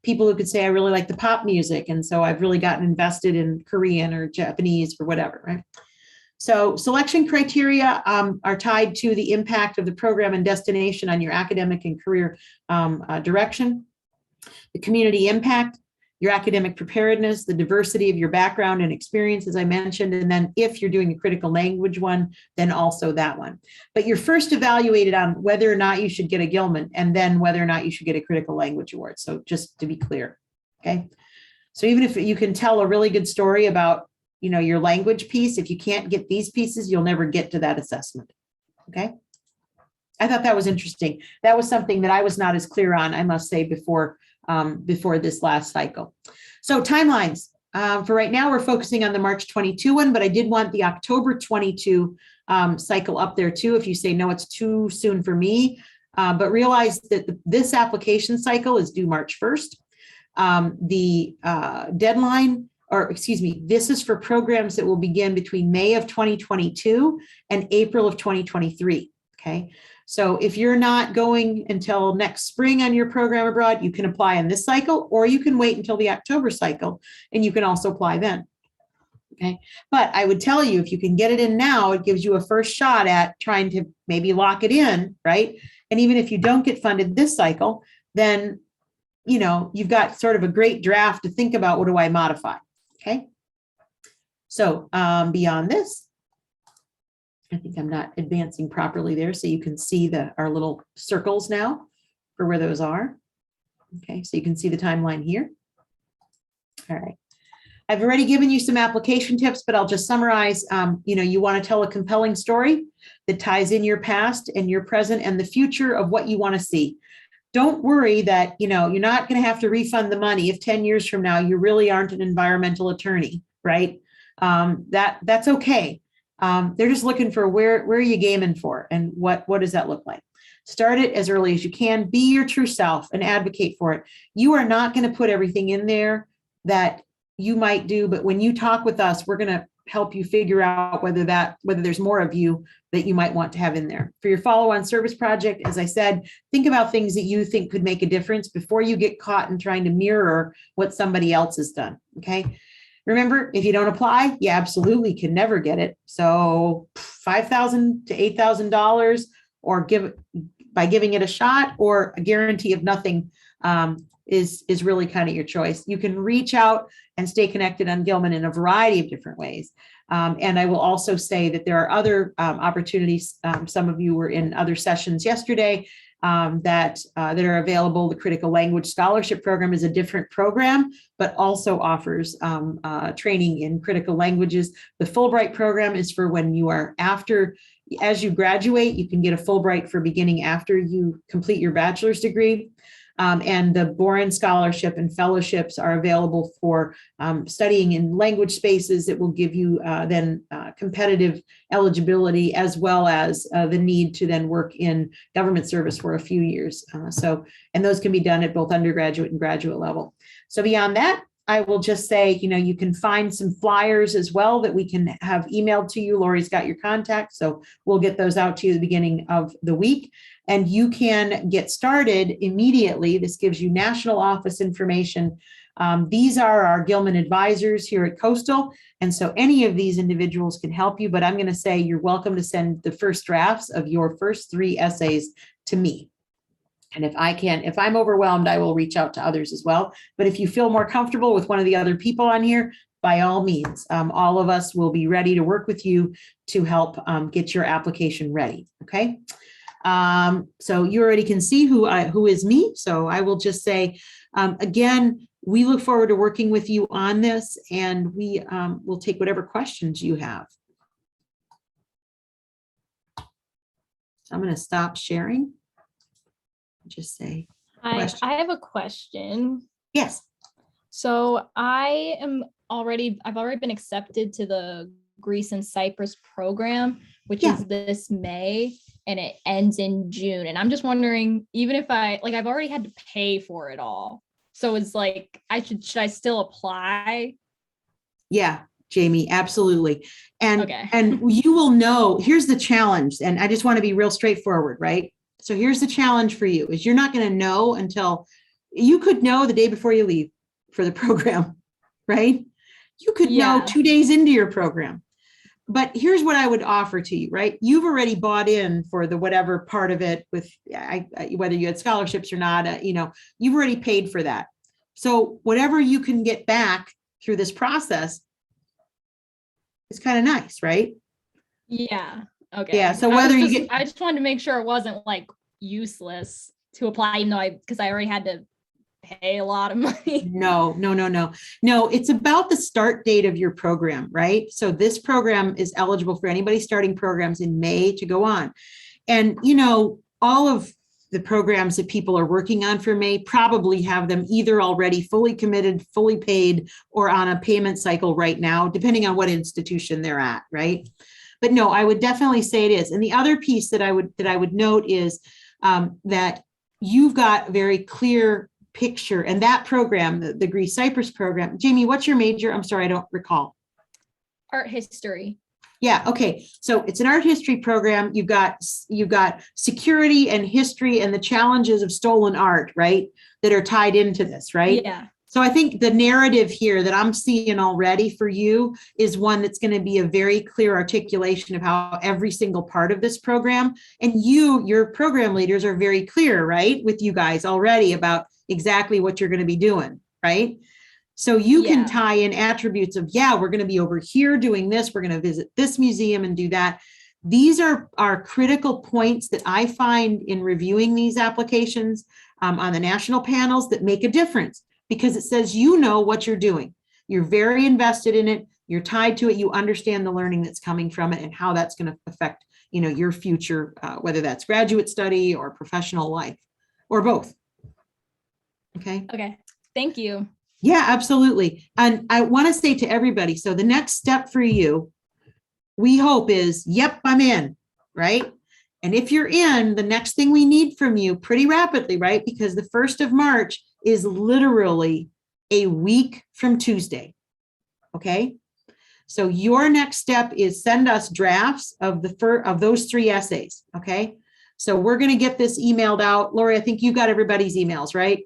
people who could say, I really like the pop music. And so I've really gotten invested in Korean or Japanese or whatever, right? So selection criteria are tied to the impact of the program and destination on your academic and career direction. The community impact, your academic preparedness, the diversity of your background and experience, as I mentioned, and then if you're doing a critical language one, then also that one. But you're first evaluated on whether or not you should get a Gilman, and then whether or not you should get a critical language award. So just to be clear, okay? So even if you can tell a really good story about, your language piece, if you can't get these pieces, you'll never get to that assessment, okay? I thought that was interesting. That was something that I was not as clear on, I must say, before this last cycle. So timelines. For right now, we're focusing on the March 22 one, but I did want the October 22 cycle up there too. If you say, no, it's too soon for me, but realize that this application cycle is due March 1st. The deadline, or excuse me, this is for programs that will begin between May of 2022 and April of 2023, okay? So if you're not going until next spring on your program abroad, you can apply in this cycle, or you can wait until the October cycle and you can also apply then. Okay. But I would tell you, if you can get it in now, it gives you a first shot at trying to maybe lock it in, right? And even if you don't get funded this cycle, then, you've got sort of a great draft to think about, what do I modify? Okay. So beyond this, I think I'm not advancing properly there, so you can see our little circles now for where those are. Okay, so you can see the timeline here. All right. I've already given you some application tips, but I'll just summarize. You want to tell a compelling story that ties in your past and your present and the future of what you want to see. Don't worry that, you're not going to have to refund the money if 10 years from now you really aren't an environmental attorney, right? That's okay. They're just looking for where are you gaming for, and what does that look like? Start it as early as you can. Be your true self and advocate for it. You are not going to put everything in there that you might do, but when you talk with us, we're going to help you figure out whether there's more of you that you might want to have in there. For your follow-on service project, as I said, think about things that you think could make a difference before you get caught in trying to mirror what somebody else has done, okay? Remember, if you don't apply, you absolutely can never get it. So $5,000 to $8,000, or by giving it a shot, or a guarantee of nothing is really kind of your choice. You can reach out and stay connected on Gilman in a variety of different ways. And I will also say that there are other opportunities. Some of you were in other sessions yesterday that are available. The Critical Language Scholarship Program is a different program, but also offers training in critical languages. The Fulbright program is for when you are as you graduate, you can get a Fulbright for beginning after you complete your bachelor's degree. And the Boren Scholarship and fellowships are available for studying in language spaces that will give you then competitive eligibility, as well as the need to then work in government service for a few years. And those can be done at both undergraduate and graduate level. So beyond that, I will just say, you can find some flyers as well that we can have emailed to you. Lori's got your contact, so we'll get those out to you at the beginning of the week. And you can get started immediately. This gives you national office information. These are our Gilman advisors here at Coastal. And so any of these individuals can help you, but I'm going to say you're welcome to send the first drafts of your first 3 essays to me. And if I'm overwhelmed, I will reach out to others as well. But if you feel more comfortable with one of the other people on here, by all means, all of us will be ready to work with you to help get your application ready. Okay. So you already can see who is me. So I will just say, again, we look forward to working with you on this, and we will take whatever questions you have. So I'm going to stop sharing. Just say, question. I have a question. Yes. So I've already been accepted to the Greece and Cyprus program, which Yeah. is this May, and it ends in June. And I'm just wondering, even if I've already had to pay for it all. So it's like, should I still apply? Yeah, Jamie, absolutely. And, Okay. and you will know, here's the challenge. And I just want to be real straightforward, right? So here's the challenge for you is you're not going to know until you could know the day before you leave for the program, right? You could know Yeah. 2 days into your program. But here's what I would offer to you, right? You've already bought in for the whatever part of it with whether you had scholarships or not, you've already paid for that. So whatever you can get back through this process is kind of nice, right? Yeah. Okay. Yeah. So whether I just wanted to make sure it wasn't like useless to apply, even though because I already had to pay a lot of money. No, it's about the start date of your program, right? So this program is eligible for anybody starting programs in May to go on. And, all of the programs that people are working on for May probably have them either already fully committed, fully paid, or on a payment cycle right now, depending on what institution they're at, right? But no, I would definitely say it is. And the other piece that I would note is that you've got very clear picture, and that program, the Greece Cyprus program. Jamie, what's your major? I'm sorry, I don't recall. Art history. Yeah. Okay. So it's an art history program. You've got security and history and the challenges of stolen art, right? That are tied into this, right? Yeah. So I think the narrative here that I'm seeing already for you is one that's going to be a very clear articulation of how every single part of this program, and your program leaders are very clear, right? With you guys already about exactly what you're going to be doing, right? So you can tie in attributes of, we're going to be over here doing this. We're going to visit this museum and do that. These are critical points that I find in reviewing these applications on the national panels that make a difference, because it says, what you're doing. You're very invested in it. You're tied to it. You understand the learning that's coming from it and how that's going to affect, your future, whether that's graduate study or professional life or both. Okay. Okay. Thank you. Yeah, absolutely. And I want to say to everybody, so the next step for you, we hope is, yep, I'm in, right? And if you're in, the next thing we need from you pretty rapidly, right? Because the 1st of March is literally a week from Tuesday. Okay. So your next step is send us drafts of those 3 essays. Okay. So we're going to get this emailed out. Lori, I think you got everybody's emails, right?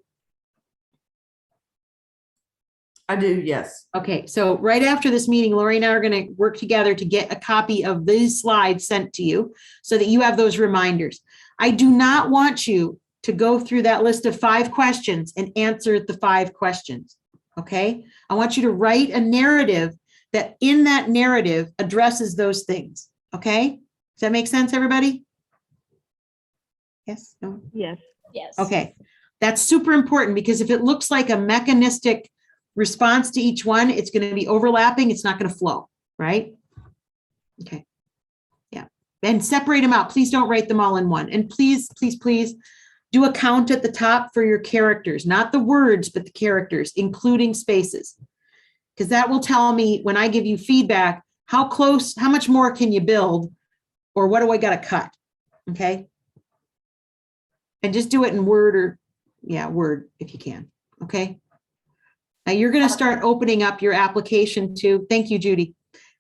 I do, yes. Okay, so right after this meeting, Lori and I are going to work together to get a copy of these slides sent to you so that you have those reminders. I do not want you to go through that list of 5 questions and answer the 5 questions, okay? I want you to write a narrative that in that narrative addresses those things, okay? Does that make sense, everybody? Yes? No? Yes. Yes. Okay, that's super important, because if it looks like a mechanistic response to each one, it's going to be overlapping. It's not going to flow, right? Okay. Yeah. And separate them out. Please don't write them all in one. And please do a count at the top for your characters, not the words, but the characters, including spaces. Because that will tell me when I give you feedback, how much more can you build, or what do I got to cut? Okay. And just do it in Word Word if you can. Okay. Now you're going to start opening up your application too. Thank you, Judy.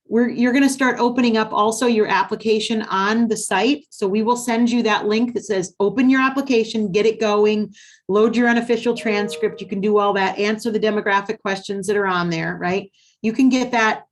You're going to start opening up also your application on the site. So we will send you that link that says, open your application, get it going, load your unofficial transcript. You can do all that, answer the demographic questions that are on there, right? You can get that,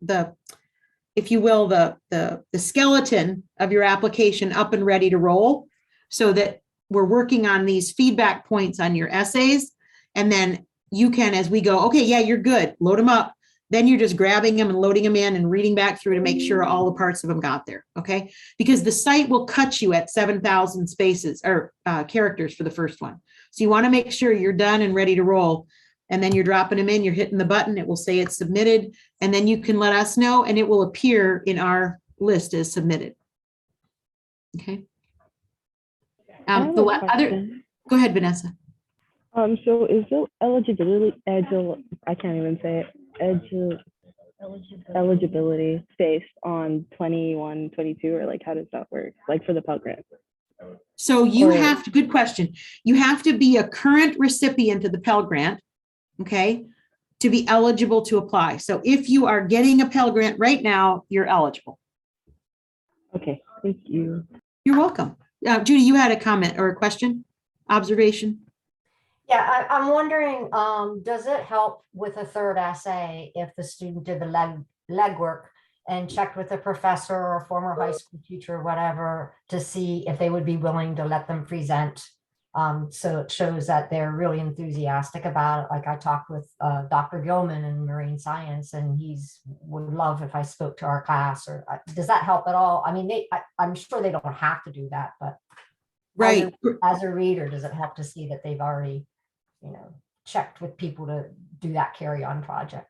if you will, the skeleton of your application up and ready to roll, so that we're working on these feedback points on your essays. And then you can, as we go, okay, yeah, you're good, load them up. Then you're just grabbing them and loading them in and reading back through to make sure all the parts of them got there, okay? Because the site will cut you at 7,000 spaces or characters for the first one. So you want to make sure you're done and ready to roll. and then you're dropping them in, you're hitting the button, it will say it's submitted, and then you can let us know and it will appear in our list as submitted. Okay. I have The a other, question. go ahead, Vanessa. So is the eligibility, I can't even say it, eligibility based on 21, 22, or like how does that work? Like for the Pell Grant? So you Or- have to, good question. You have to be a current recipient of the Pell Grant, okay, to be eligible to apply. So if you are getting a Pell Grant right now, you're eligible. Okay, thank you. You're welcome. Judy, you had a comment or a question, observation? Yeah, I'm wondering, does it help with a third essay if the student did the legwork and checked with a professor or a former high school teacher or whatever to see if they would be willing to let them present? So it shows that they're really enthusiastic about it. Like I talked with Dr. Gilman in marine science, and would love if I spoke to our class. Or does that help at all? I mean, I'm sure they don't have to do that, but Right. as a reader, does it help to see that they've already, checked with people to do that carry-on project?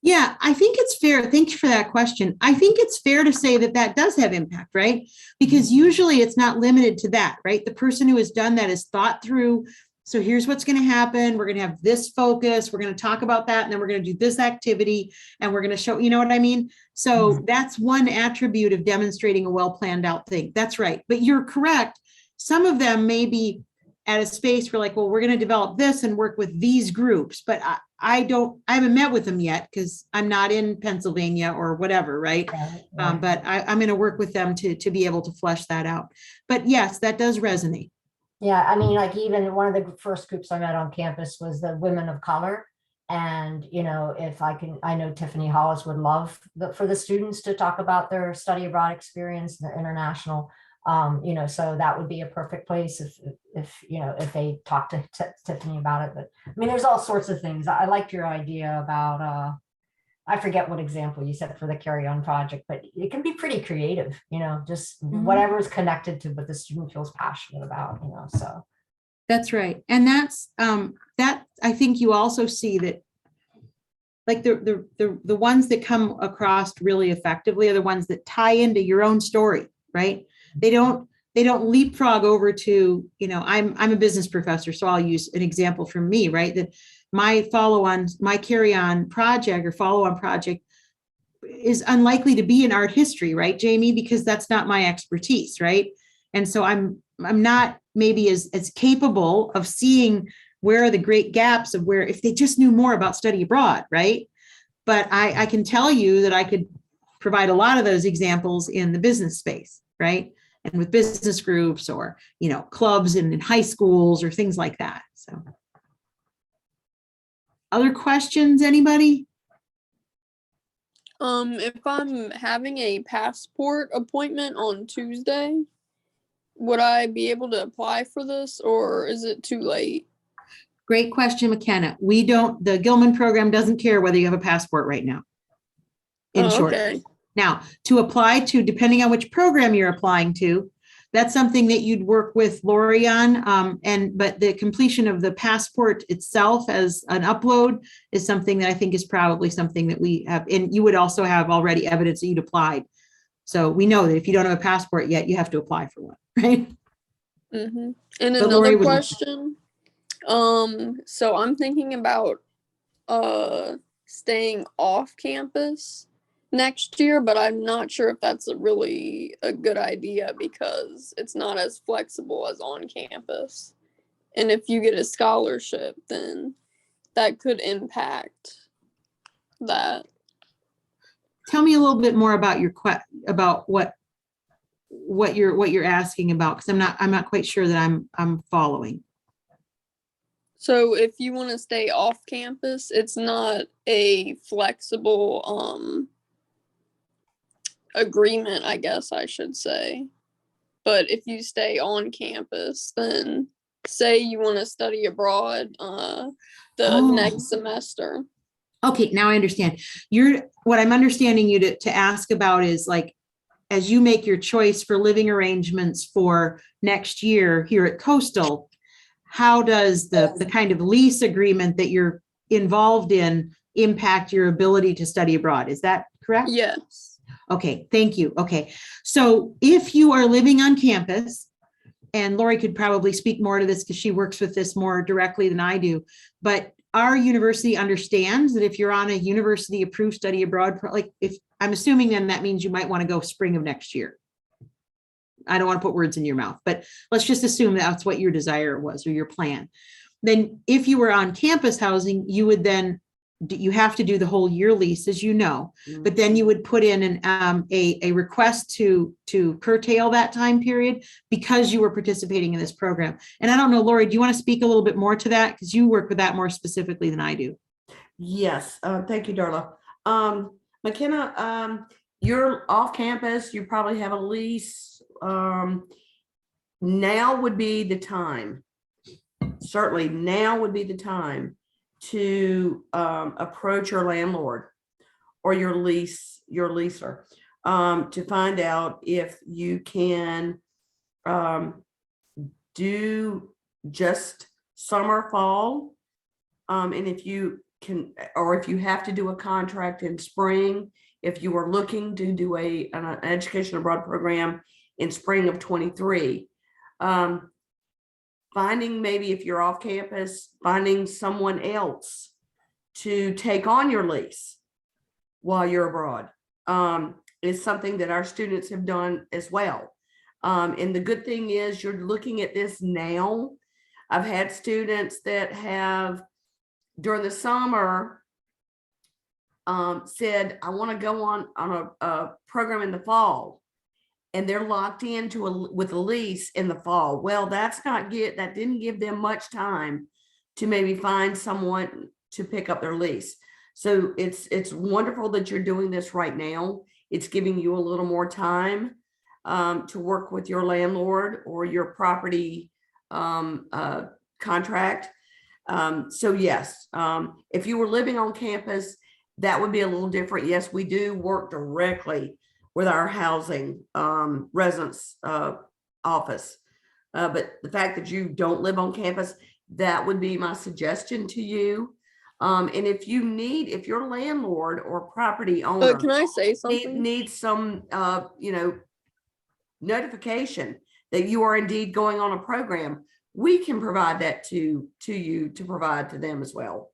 Yeah, I think it's fair. Thank you for that question. I think it's fair to say that that does have impact, right? Because usually it's not limited to that, right? The person who has done that has thought through, so here's what's going to happen. We're going to have this focus. We're going to talk about that. And then we're going to do this activity. And we're going to show, you know what I mean? So that's one attribute of demonstrating a well-planned out thing. That's right. But you're correct. Some of them may be at a space where like, well, we're going to develop this and work with these groups, but I haven't met with them yet because I'm not in Pennsylvania or whatever, right? Right. But I'm going to work with them to be able to flesh that out. But yes, that does resonate. Yeah, I mean, like even one of the first groups I met on campus was the women of color. And, if I know Tiffany Hollis would love for the students to talk about their study abroad experience, the international, so that would be a perfect place if they talk to Tiffany about it. But I mean, there's all sorts of things. I liked your idea about, I forget what example you said for the carry-on project, but it can be pretty creative, just whatever is connected to what the student feels passionate about, so. That's right. And that's, that I think you also see that like the ones that come across really effectively are the ones that tie into your own story, right? They don't leapfrog over to, I'm a business professor, so I'll use an example from me, right? That my carry-on project or follow-on project is unlikely to be in art history, right, Jamie? Because that's not my expertise, right? And so I'm not maybe as capable of seeing where are the great gaps of where if they just knew more about study abroad, right? But I can tell you that I could provide a lot of those examples in the business space, right? And with business groups or, clubs and in high schools or things like that. So. Other questions, anybody? If I'm having a passport appointment on Tuesday, would I be able to apply for this or is it too late? Great question, McKenna. The Gilman program doesn't care whether you have a passport right now. In short. Okay. Now, to apply to, depending on which program you're applying to, that's something that you'd work with Lori on. But the completion of the passport itself as an upload is something that I think is probably something that we have, and you would also have already evidence that you'd applied. So we know that if you don't have a passport yet, you have to apply for one, right? Mm-hmm. And But Lori another would- question. So I'm thinking about staying off campus next year, but I'm not sure if that's really a good idea because it's not as flexible as on campus. And if you get a scholarship, then that could impact that. Tell me a little bit more about about what you're asking about, because I'm not quite sure that I'm following. So if you want to stay off campus, it's not a flexible agreement, I guess I should say. But if you stay on campus, then say you want to study abroad next semester. Okay, now I understand. What I'm understanding you to ask about is like, as you make your choice for living arrangements for next year here at Coastal, how does the kind of lease agreement that you're involved in impact your ability to study abroad. Is that correct? Yes. Okay, thank you. Okay, so if you are living on campus, and Lori could probably speak more to this because she works with this more directly than I do, but our university understands that if you're on a university approved study abroad, like if I'm assuming then that means you might want to go spring of next year. I don't want to put words in your mouth, but let's just assume that's what your desire was or your plan. Then if you were on campus housing, you would then, you have to do the whole year lease, as you know, but then you would put in a request to curtail that time period because you were participating in this program. And I don't know, Lori, do you want to speak a little bit more to that? Because you work with that more specifically than I do. Yes, thank you, Darla. McKenna, you're off campus, you probably have a lease. Now would be the time. Certainly now would be the time to approach your landlord or your leaser to find out if you can do just summer, fall, and if you can, or if you have to do a contract in spring, if you were looking to do an education abroad program in spring of 23. Finding, maybe if you're off campus, finding someone else to take on your lease while you're abroad is something that our students have done as well. And the good thing is you're looking at this now. I've had students that have, during the summer, said, I want to go on a program in the fall. And they're locked into with a lease in the fall. Well, that didn't give them much time to maybe find someone to pick up their lease. So it's wonderful that you're doing this right now. It's giving you a little more time to work with your landlord or your property contract. So yes, if you were living on campus, that would be a little different. Yes, we do work directly with our housing residence office. But the fact that you don't live on campus, that would be my suggestion to you. And if your landlord or property owner Can I say something? needs some, notification that you are indeed going on a program, we can provide that to you to provide to them as well.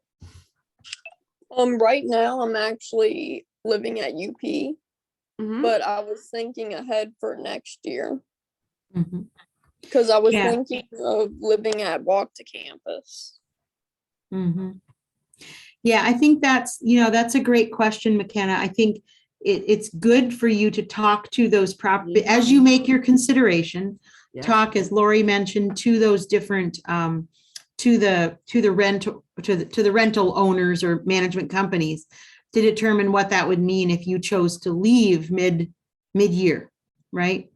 Right now I'm actually living at UP. Mhm. But I was thinking ahead for next year Mhm. because I was Yeah. thinking of living at Walk to Campus. Mhm. Yeah, I think that's a great question, McKenna. I think it's good for you to talk to those as you make your consideration, Yes. talk, as Lori mentioned, to those different, to the rental owners or management companies to determine what that would mean if you chose to leave mid-year, right?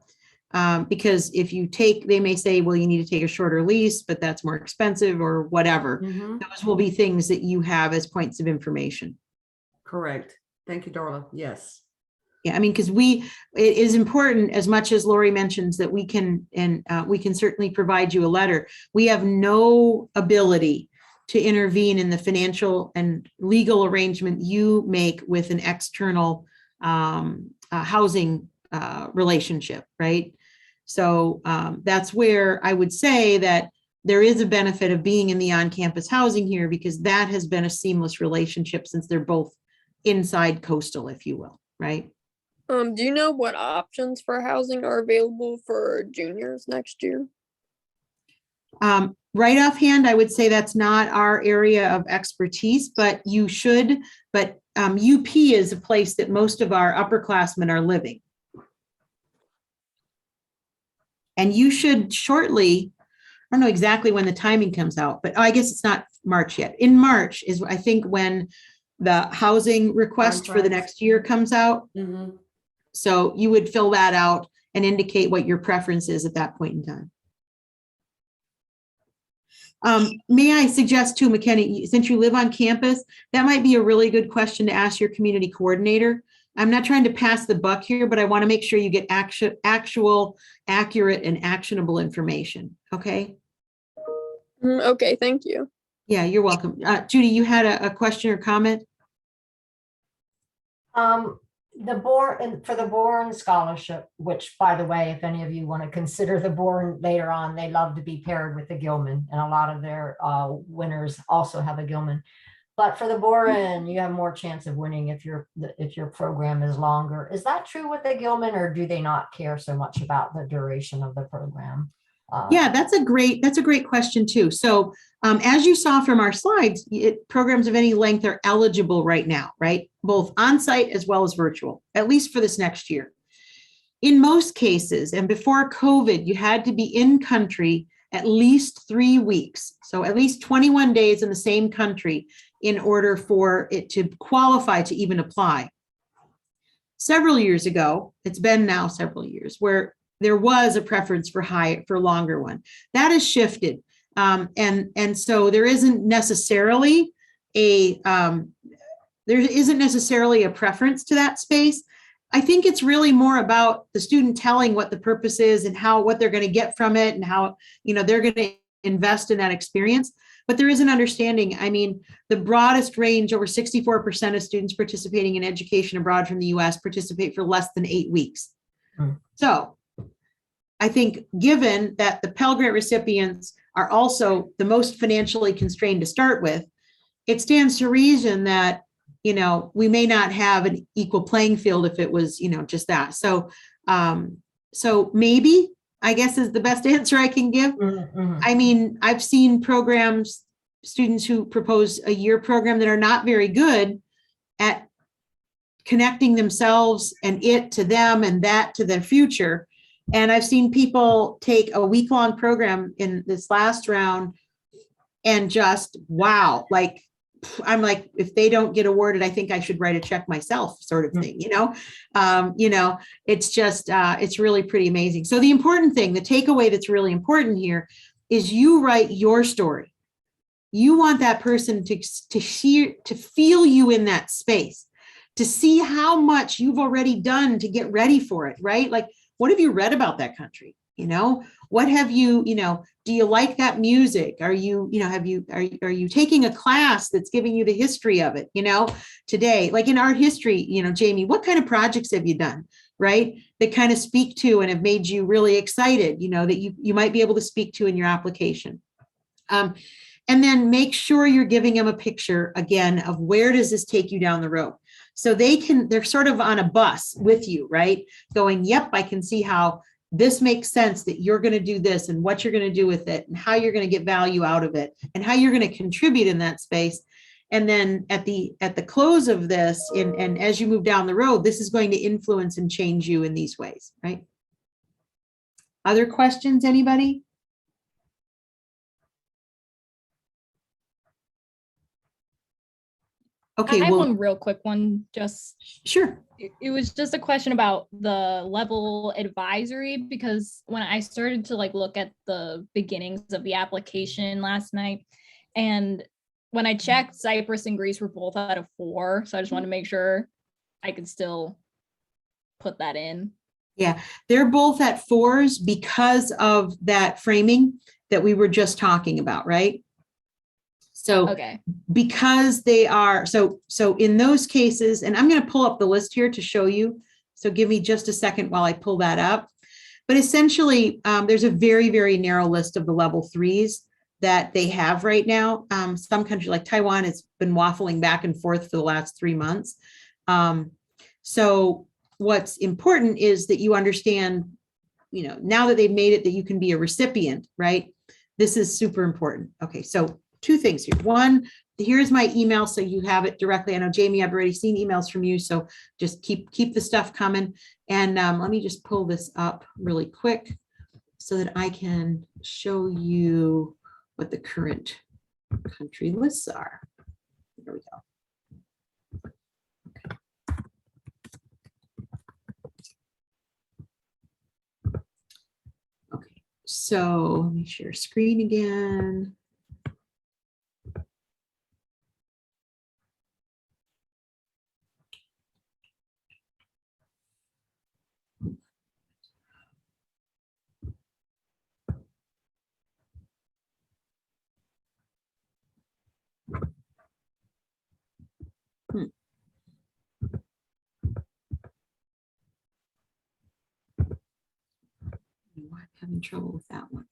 Because if you they may say, well, you need to take a shorter lease, but that's more expensive or whatever. Mhm. Those will be things that you have as points of information. Correct. Thank you, Darla. Yes. Yeah, I mean, because it is important, as much as Lori mentions, that we can certainly provide you a letter. We have no ability to intervene in the financial and legal arrangement you make with an external housing relationship, right? So that's where I would say that there is a benefit of being in the on-campus housing here, because that has been a seamless relationship since they're both inside coastal, if you will, right? Do you know what options for housing are available for juniors next year? Right offhand, I would say that's not our area of expertise, but UP is a place that most of our upperclassmen are living. And you should shortly, I don't know exactly when the timing comes out, but I guess it's not March yet. In March is, I think, when the housing request for the next year comes out. Mhm. So you would fill that out and indicate what your preference is at that point in time. May I suggest too, McKenna, since you live on campus, that might be a really good question to ask your community coordinator. I'm not trying to pass the buck here, but I want to make sure you get actual, accurate, and actionable information. Okay. Okay, thank you. Yeah, you're welcome. Judy, you had a question or comment? The Bourne, for the Bourne Scholarship, which, by the way, if any of you want to consider the Bourne later on, they love to be paired with the Gilman, and a lot of their winners also have a Gilman. But for the Bourne, you have more chance of winning if your program is longer. Is that true with the Gilman, or do they not care so much about the duration of the program? Yeah, that's a great question too. So as you saw from our slides, programs of any length are eligible right now, right? Both on-site as well as virtual, at least for this next year. In most cases, and before COVID, you had to be in country at least 3 weeks. So at least 21 days in the same country in order for it to qualify to even apply. Several years ago, it's been now several years, where there was a preference for longer one. That has shifted. And so there isn't necessarily a preference to that space. I think it's really more about the student telling what the purpose is and what they're going to get from it and how, they're going to invest in that experience. But there is an understanding. I mean, the broadest range, over 64% of students participating in education abroad from the US participate for less than 8 weeks. So I think given that the Pell Grant recipients are also the most financially constrained to start with, it stands to reason that, we may not have an equal playing field if it was, just that. So, so maybe, I guess, is the best answer I can give. I mean, I've seen students who propose a year program that are not very good at connecting themselves and it to them and that to their future. And I've seen people take a week-long program in this last round and just, wow, like, I'm like, if they don't get awarded, I think I should write a check myself, sort of thing, it's just, it's really pretty amazing. So the important thing, the takeaway that's really important here is you write your story. You want that person to feel you in that space, to see how much you've already done to get ready for it, right? Like, what have you read about that country? What have you, do you like that music? Are you, are you taking a class that's giving you the history of it, today, like in art history, Jamie, what kind of projects have you done, right? That kind of speak to and have made you really excited, that you might be able to speak to in your application. And then make sure you're giving them a picture again of where does this take you down the road? So they're sort of on a bus with you, right? Going, yep, I can see how this makes sense that you're going to do this and what you're going to do with it and how you're going to get value out of it and how you're going to contribute in that space. And then at the close of this, and as you move down the road, this is going to influence and change you in these ways, right? Other questions, anybody? Okay, I have well, one real quick one. Just sure. It was just a question about the level advisory, because when I started to look at the beginnings of the application last night, and when I checked, Cyprus and Greece were both out of 4. So I just wanted to make sure I could still put that in. Yeah, they're both at 4s because of that framing that we were just talking about, right? So Okay. because they are, so in those cases, and I'm going to pull up the list here to show you. So give me just a second while I pull that up. But essentially, there's a very, very narrow list of the level 3s that they have right now. Some countries like Taiwan has been waffling back and forth for the last 3 months. So what's important is that you understand, now that they've made it that you can be a recipient, right? This is super important. Okay, so 2 things here. One, here's my email so you have it directly. I know, Jamie, I've already seen emails from you, so just keep the stuff coming. And let me just pull this up really quick so that I can show you what the current country lists are. There we go. Okay, so let me share screen again. having trouble with that one.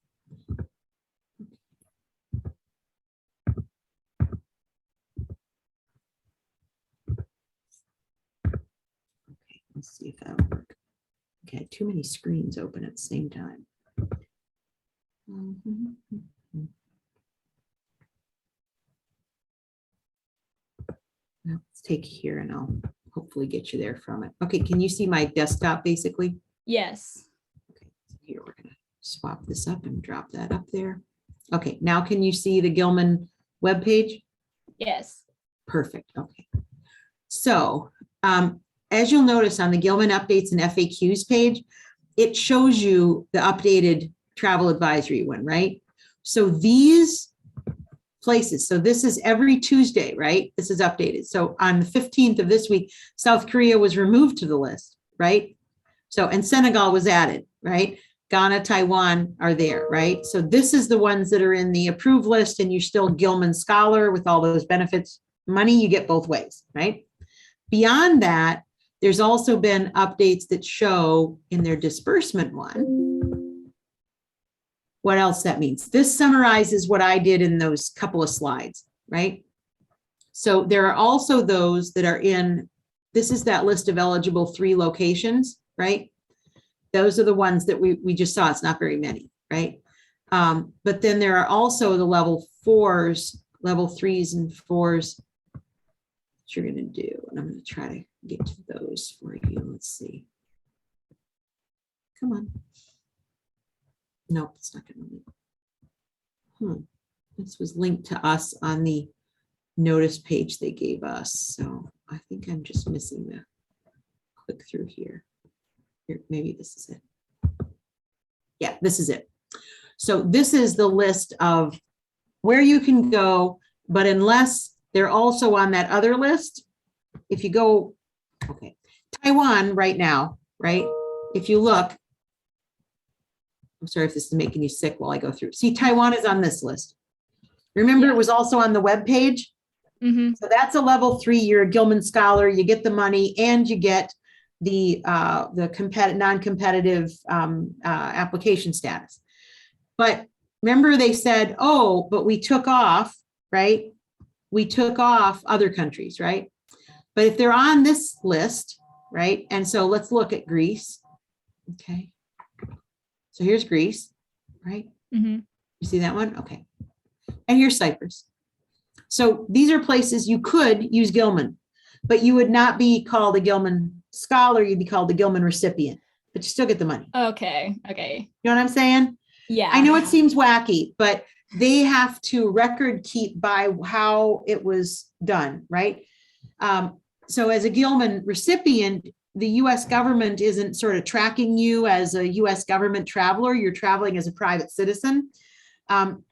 Okay, let's see if that'll work. Okay, too many screens open at the same time. Well, let's take here and I'll hopefully get you there from it. Okay, can you see my desktop basically? Yes. Okay, so here we're gonna swap this up and drop that up there. Okay, now can you see the Gilman webpage? Yes. Perfect, okay. So as you'll notice on the Gilman updates and FAQs page, it shows you the updated travel advisory one, right? So these places, so this is every Tuesday, right? This is updated. So on the 15th of this week, South Korea was removed to the list, right? So, and Senegal was added, right? Ghana, Taiwan are there, right? So this is the ones that are in the approved list and you're still Gilman Scholar with all those benefits. Money you get both ways, right? Beyond that, there's also been updates that show in their disbursement one what else that means. This summarizes what I did in those couple of slides, right? So there are also those that are in, this is that list of eligible 3 locations, right? Those are the ones that we just saw. It's not very many, right? But then there are also the level 4s, level 3s and 4s that you're gonna do. And I'm gonna try to get to those for you. Let's see. Come on. Nope, it's not gonna link. This was linked to us on the notice page they gave us. So I think I'm just missing the click through here. Here, maybe this is it. Yeah, this is it. So this is the list of where you can go, but unless they're also on that other list, if you go, okay, Taiwan right now, right? If you look, I'm sorry if this is making you sick while I go through. See, Taiwan is on this list. Remember, Yeah. it was also on the web page. Mm-hmm. So that's a level 3. You're a Gilman Scholar. You get the money and you get the non-competitive application status. But remember, they said, oh, but we took off, right? We took off other countries, right? But if they're on this list, right? And so let's look at Greece. Okay. So here's Greece, right? Mm-hmm. You see that one? Okay. And here's Cyprus. So these are places you could use Gilman, but you would not be called a Gilman Scholar. You'd be called a Gilman recipient, but you still get the money. Okay. Okay. You know what I'm saying? Yeah. I know it seems wacky, but they have to record keep by how it was done, right? So as a Gilman recipient, the US government isn't sort of tracking you as a US government traveler. You're traveling as a private citizen.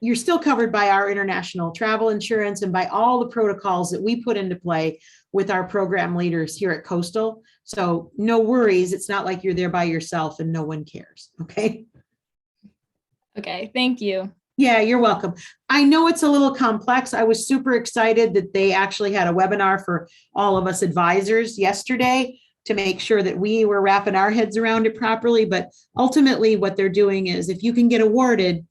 You're still covered by our international travel insurance and by all the protocols that we put into play with our program leaders here at Coastal. So no worries. It's not like you're there by yourself and no one cares. Okay. Okay. Thank you. Yeah, you're welcome. I know it's a little complex. I was super excited that they actually had a webinar for all of us advisors yesterday to make sure that we were wrapping our heads around it properly. But ultimately what they're doing is if you can get awarded,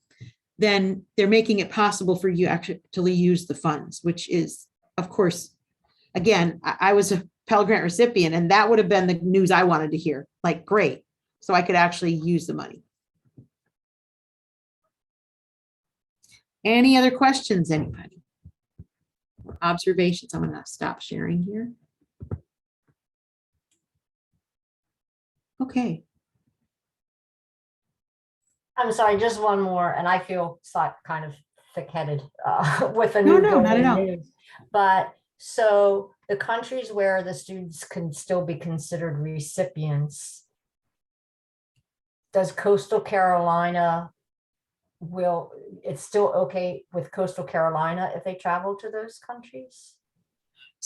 then they're making it possible for you actually to use the funds, which is, of course, again, I was a Pell Grant recipient and that would have been the news I wanted to hear. Like, great. So I could actually use the money. Any other questions, anybody? Observations? I'm going to stop sharing here. Okay. I'm sorry, just one more, and I feel kind of thick-headed with the No, new no, not at Gilman all. news. But so the countries where the students can still be considered recipients, does Coastal Carolina it's still okay with Coastal Carolina if they travel to those countries?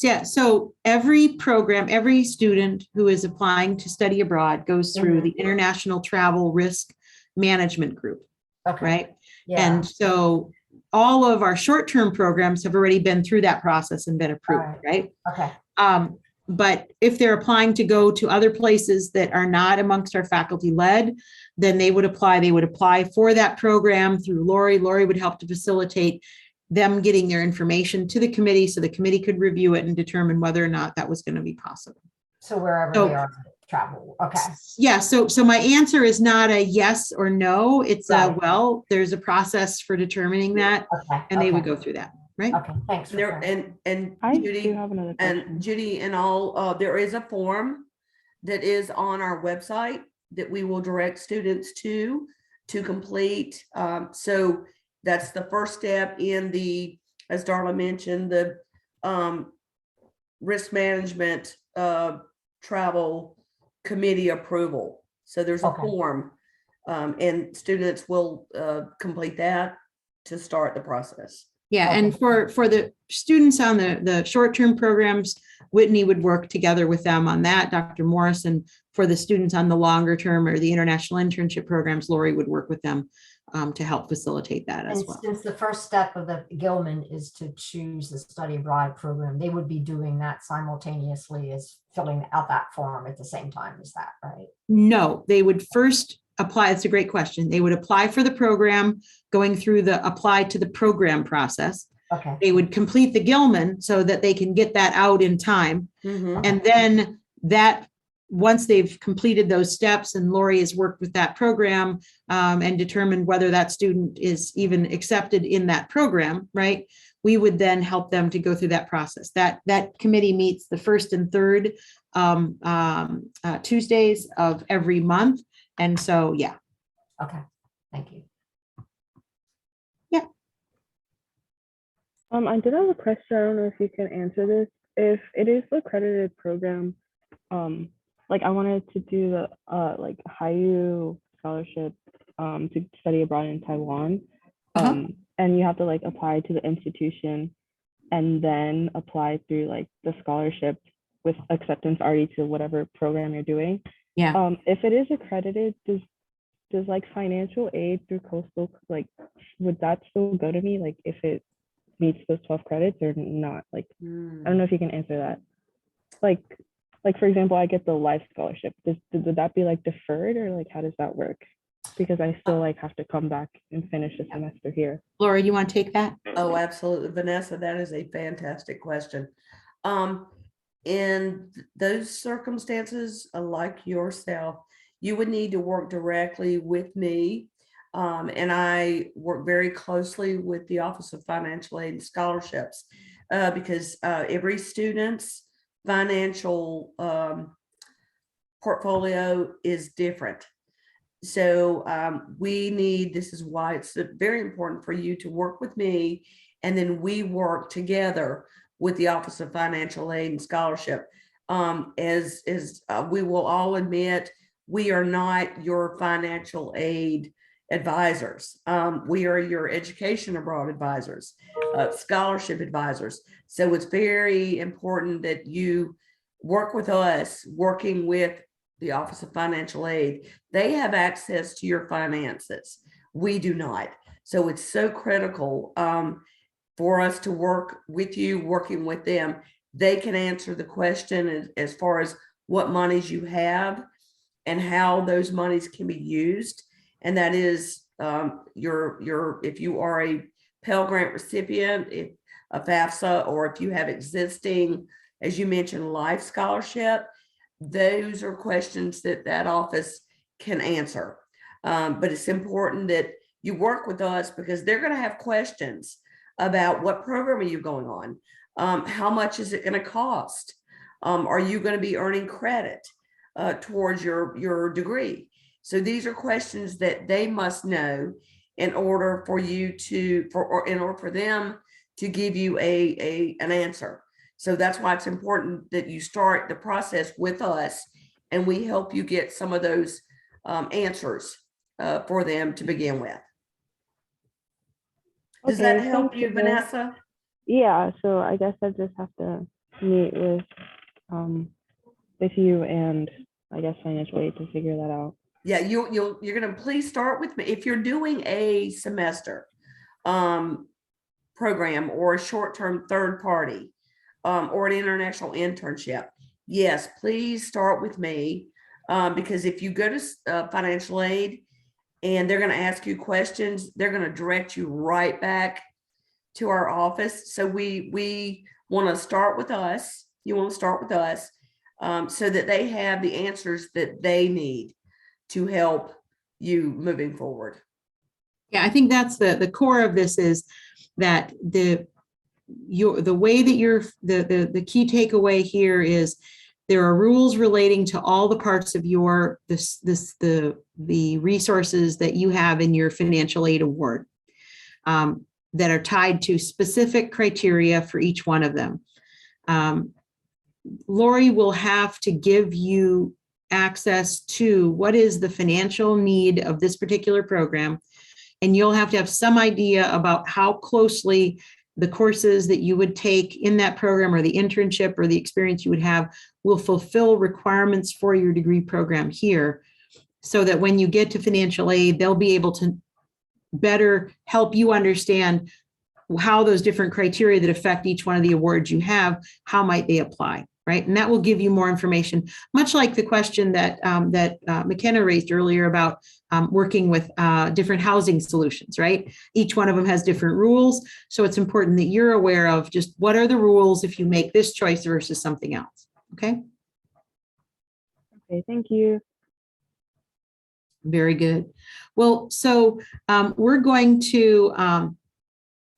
Yeah, so every program, every student who is applying to study abroad goes through the International Travel Risk Management Group, Okay. right? Yeah. And so all of our short-term programs have already been through that process and been approved, right? Okay. But if they're applying to go to other places that are not amongst our faculty led, then they would apply for that program through Lori. Lori would help to facilitate them getting their information to the committee so the committee could review it and determine whether or not that was going to be possible. So wherever So- they are, travel. Okay. Yeah, so my answer is not a yes or no. It's Right. well, there's a process for determining that, Okay. and they would okay, go through that, right? Okay, thanks. for There, clarifying. and I Judy, do have another question. and Judy and all, there is a form that is on our website that we will direct students to complete. So that's the first step in the, as Darla mentioned, the risk management travel committee approval. So there's a Okay. form, and students will complete that to start the process. Yeah, Okay. and for the students on the short-term programs, Whitney would work together with them on that, Dr. Morrison. For the students on the longer term or the international internship programs, Lori would work with them to help facilitate that as And well. since the first step of the Gilman is to choose the study abroad program, they would be doing that simultaneously as filling out that form at the same time. Is that right? No, they would first apply. It's a great question. They would apply for the program, going through the apply to the program process. Okay. They would complete the Gilman so that they can get that out in time. Mhm. And then that, once they've completed those steps and Lori has worked with that program and determined whether that student is even accepted in that program, right? We would then help them to go through that process. That committee meets the first and third Tuesdays of every month. And so, yeah. Okay. Thank you. I did have a question. I don't know if you can answer this. If it is the accredited program, like I wanted to do the like Haiyu scholarship to study abroad in Taiwan. And you have to like apply to the institution and then apply through like the scholarship with acceptance already to whatever program you're doing. Yeah. If it is accredited, does like financial aid through Coastal, like would that still go to me, like if it meets those 12 credits or not? Like I don't know if you can answer that. Like for example, I get the life scholarship. Would that be like deferred, or like how does that work? Because I still like have to come back and finish the semester here. Laura, you want to take that? Oh, absolutely. Vanessa, that is a fantastic question. In those circumstances, like yourself, you would need to work directly with me. And I work very closely with the Office of Financial Aid and Scholarships because every student's financial portfolio is different. So this is why it's very important for you to work with me, and then we work together with the Office of Financial Aid and Scholarship. As we will all admit, we are not your financial aid advisors. We are your education abroad advisors, scholarship advisors. So it's very important that you work with us, working with the Office of Financial Aid. They have access to your finances. We do not. So it's so critical for us to work with you, working with them. They can answer the question as far as what monies you have and how those monies can be used. And that is if you are a Pell Grant recipient, if a FAFSA, or if you have existing, as you mentioned, life scholarship, those are questions that office can answer. But it's important that you work with us because they're going to have questions about what program are you going on? How much is it going to cost? Are you going to be earning credit towards your degree? So these are questions that they must know in order for you in order for them to give you an answer. So that's why it's important that you start the process with us and we help you get some of those answers for them to begin with. Does that Okay, help thank you, you. Vanessa? Yeah, so I guess I just have to meet with you and I guess financial aid to figure that out. Yeah, you're going to please start with me. If you're doing a semester program or a short-term third party or an international internship, yes, please start with me. Because if you go to financial aid and they're going to ask you questions, they're going to direct you right back to our office. So we want to start with us. You want to start with us, so that they have the answers that they need to help you moving forward. Yeah, I think that's the core of this, is that the way that the key takeaway here is there are rules relating to all the parts of your the resources that you have in your financial aid award, that are tied to specific criteria for each one of them. Lori will have to give you access to what is the financial need of this particular program, and you'll have to have some idea about how closely the courses that you would take in that program, or the internship or the experience you would have, will fulfill requirements for your degree program here, so that when you get to financial aid, they'll be able to better help you understand how those different criteria that affect each one of the awards you have, how might they apply, right? And that will give you more information, much like the question that McKenna raised earlier about working with different housing solutions, right? Each one of them has different rules. So it's important that you're aware of just what are the rules if you make this choice versus something else, okay? Okay, thank you. Very good. Well, so we're going to,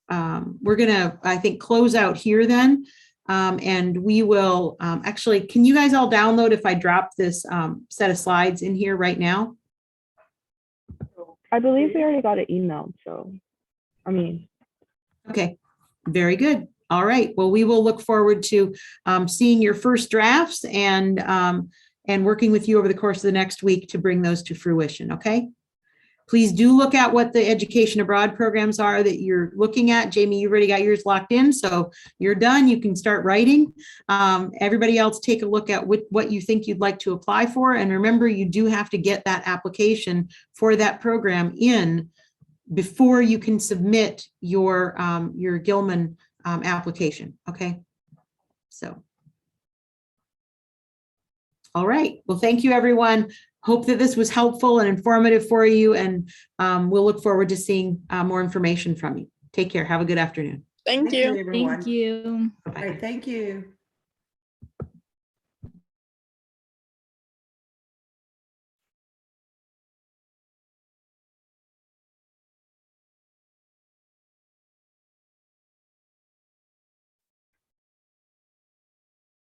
I think, close out here then. And we will actually, can you guys all download if I drop this set of slides in here right now? I believe we already got it emailed, so, I mean. Okay, very good. All right. Well, we will look forward to seeing your first drafts and working with you over the course of the next week to bring those to fruition, okay? Please do look at what the education abroad programs are that you're looking at. Jamie, you already got yours locked in, so you're done. You can start writing. Everybody else, take a look at what you think you'd like to apply for. And remember, you do have to get that application for that program in before you can submit your Gilman application, okay? So. All right. Well, thank you, everyone. Hope that this was helpful and informative for you, and we'll look forward to seeing more information from you. Take care. Have a good afternoon. Thank you. everyone. Thank you. Bye-bye. Great, thank you.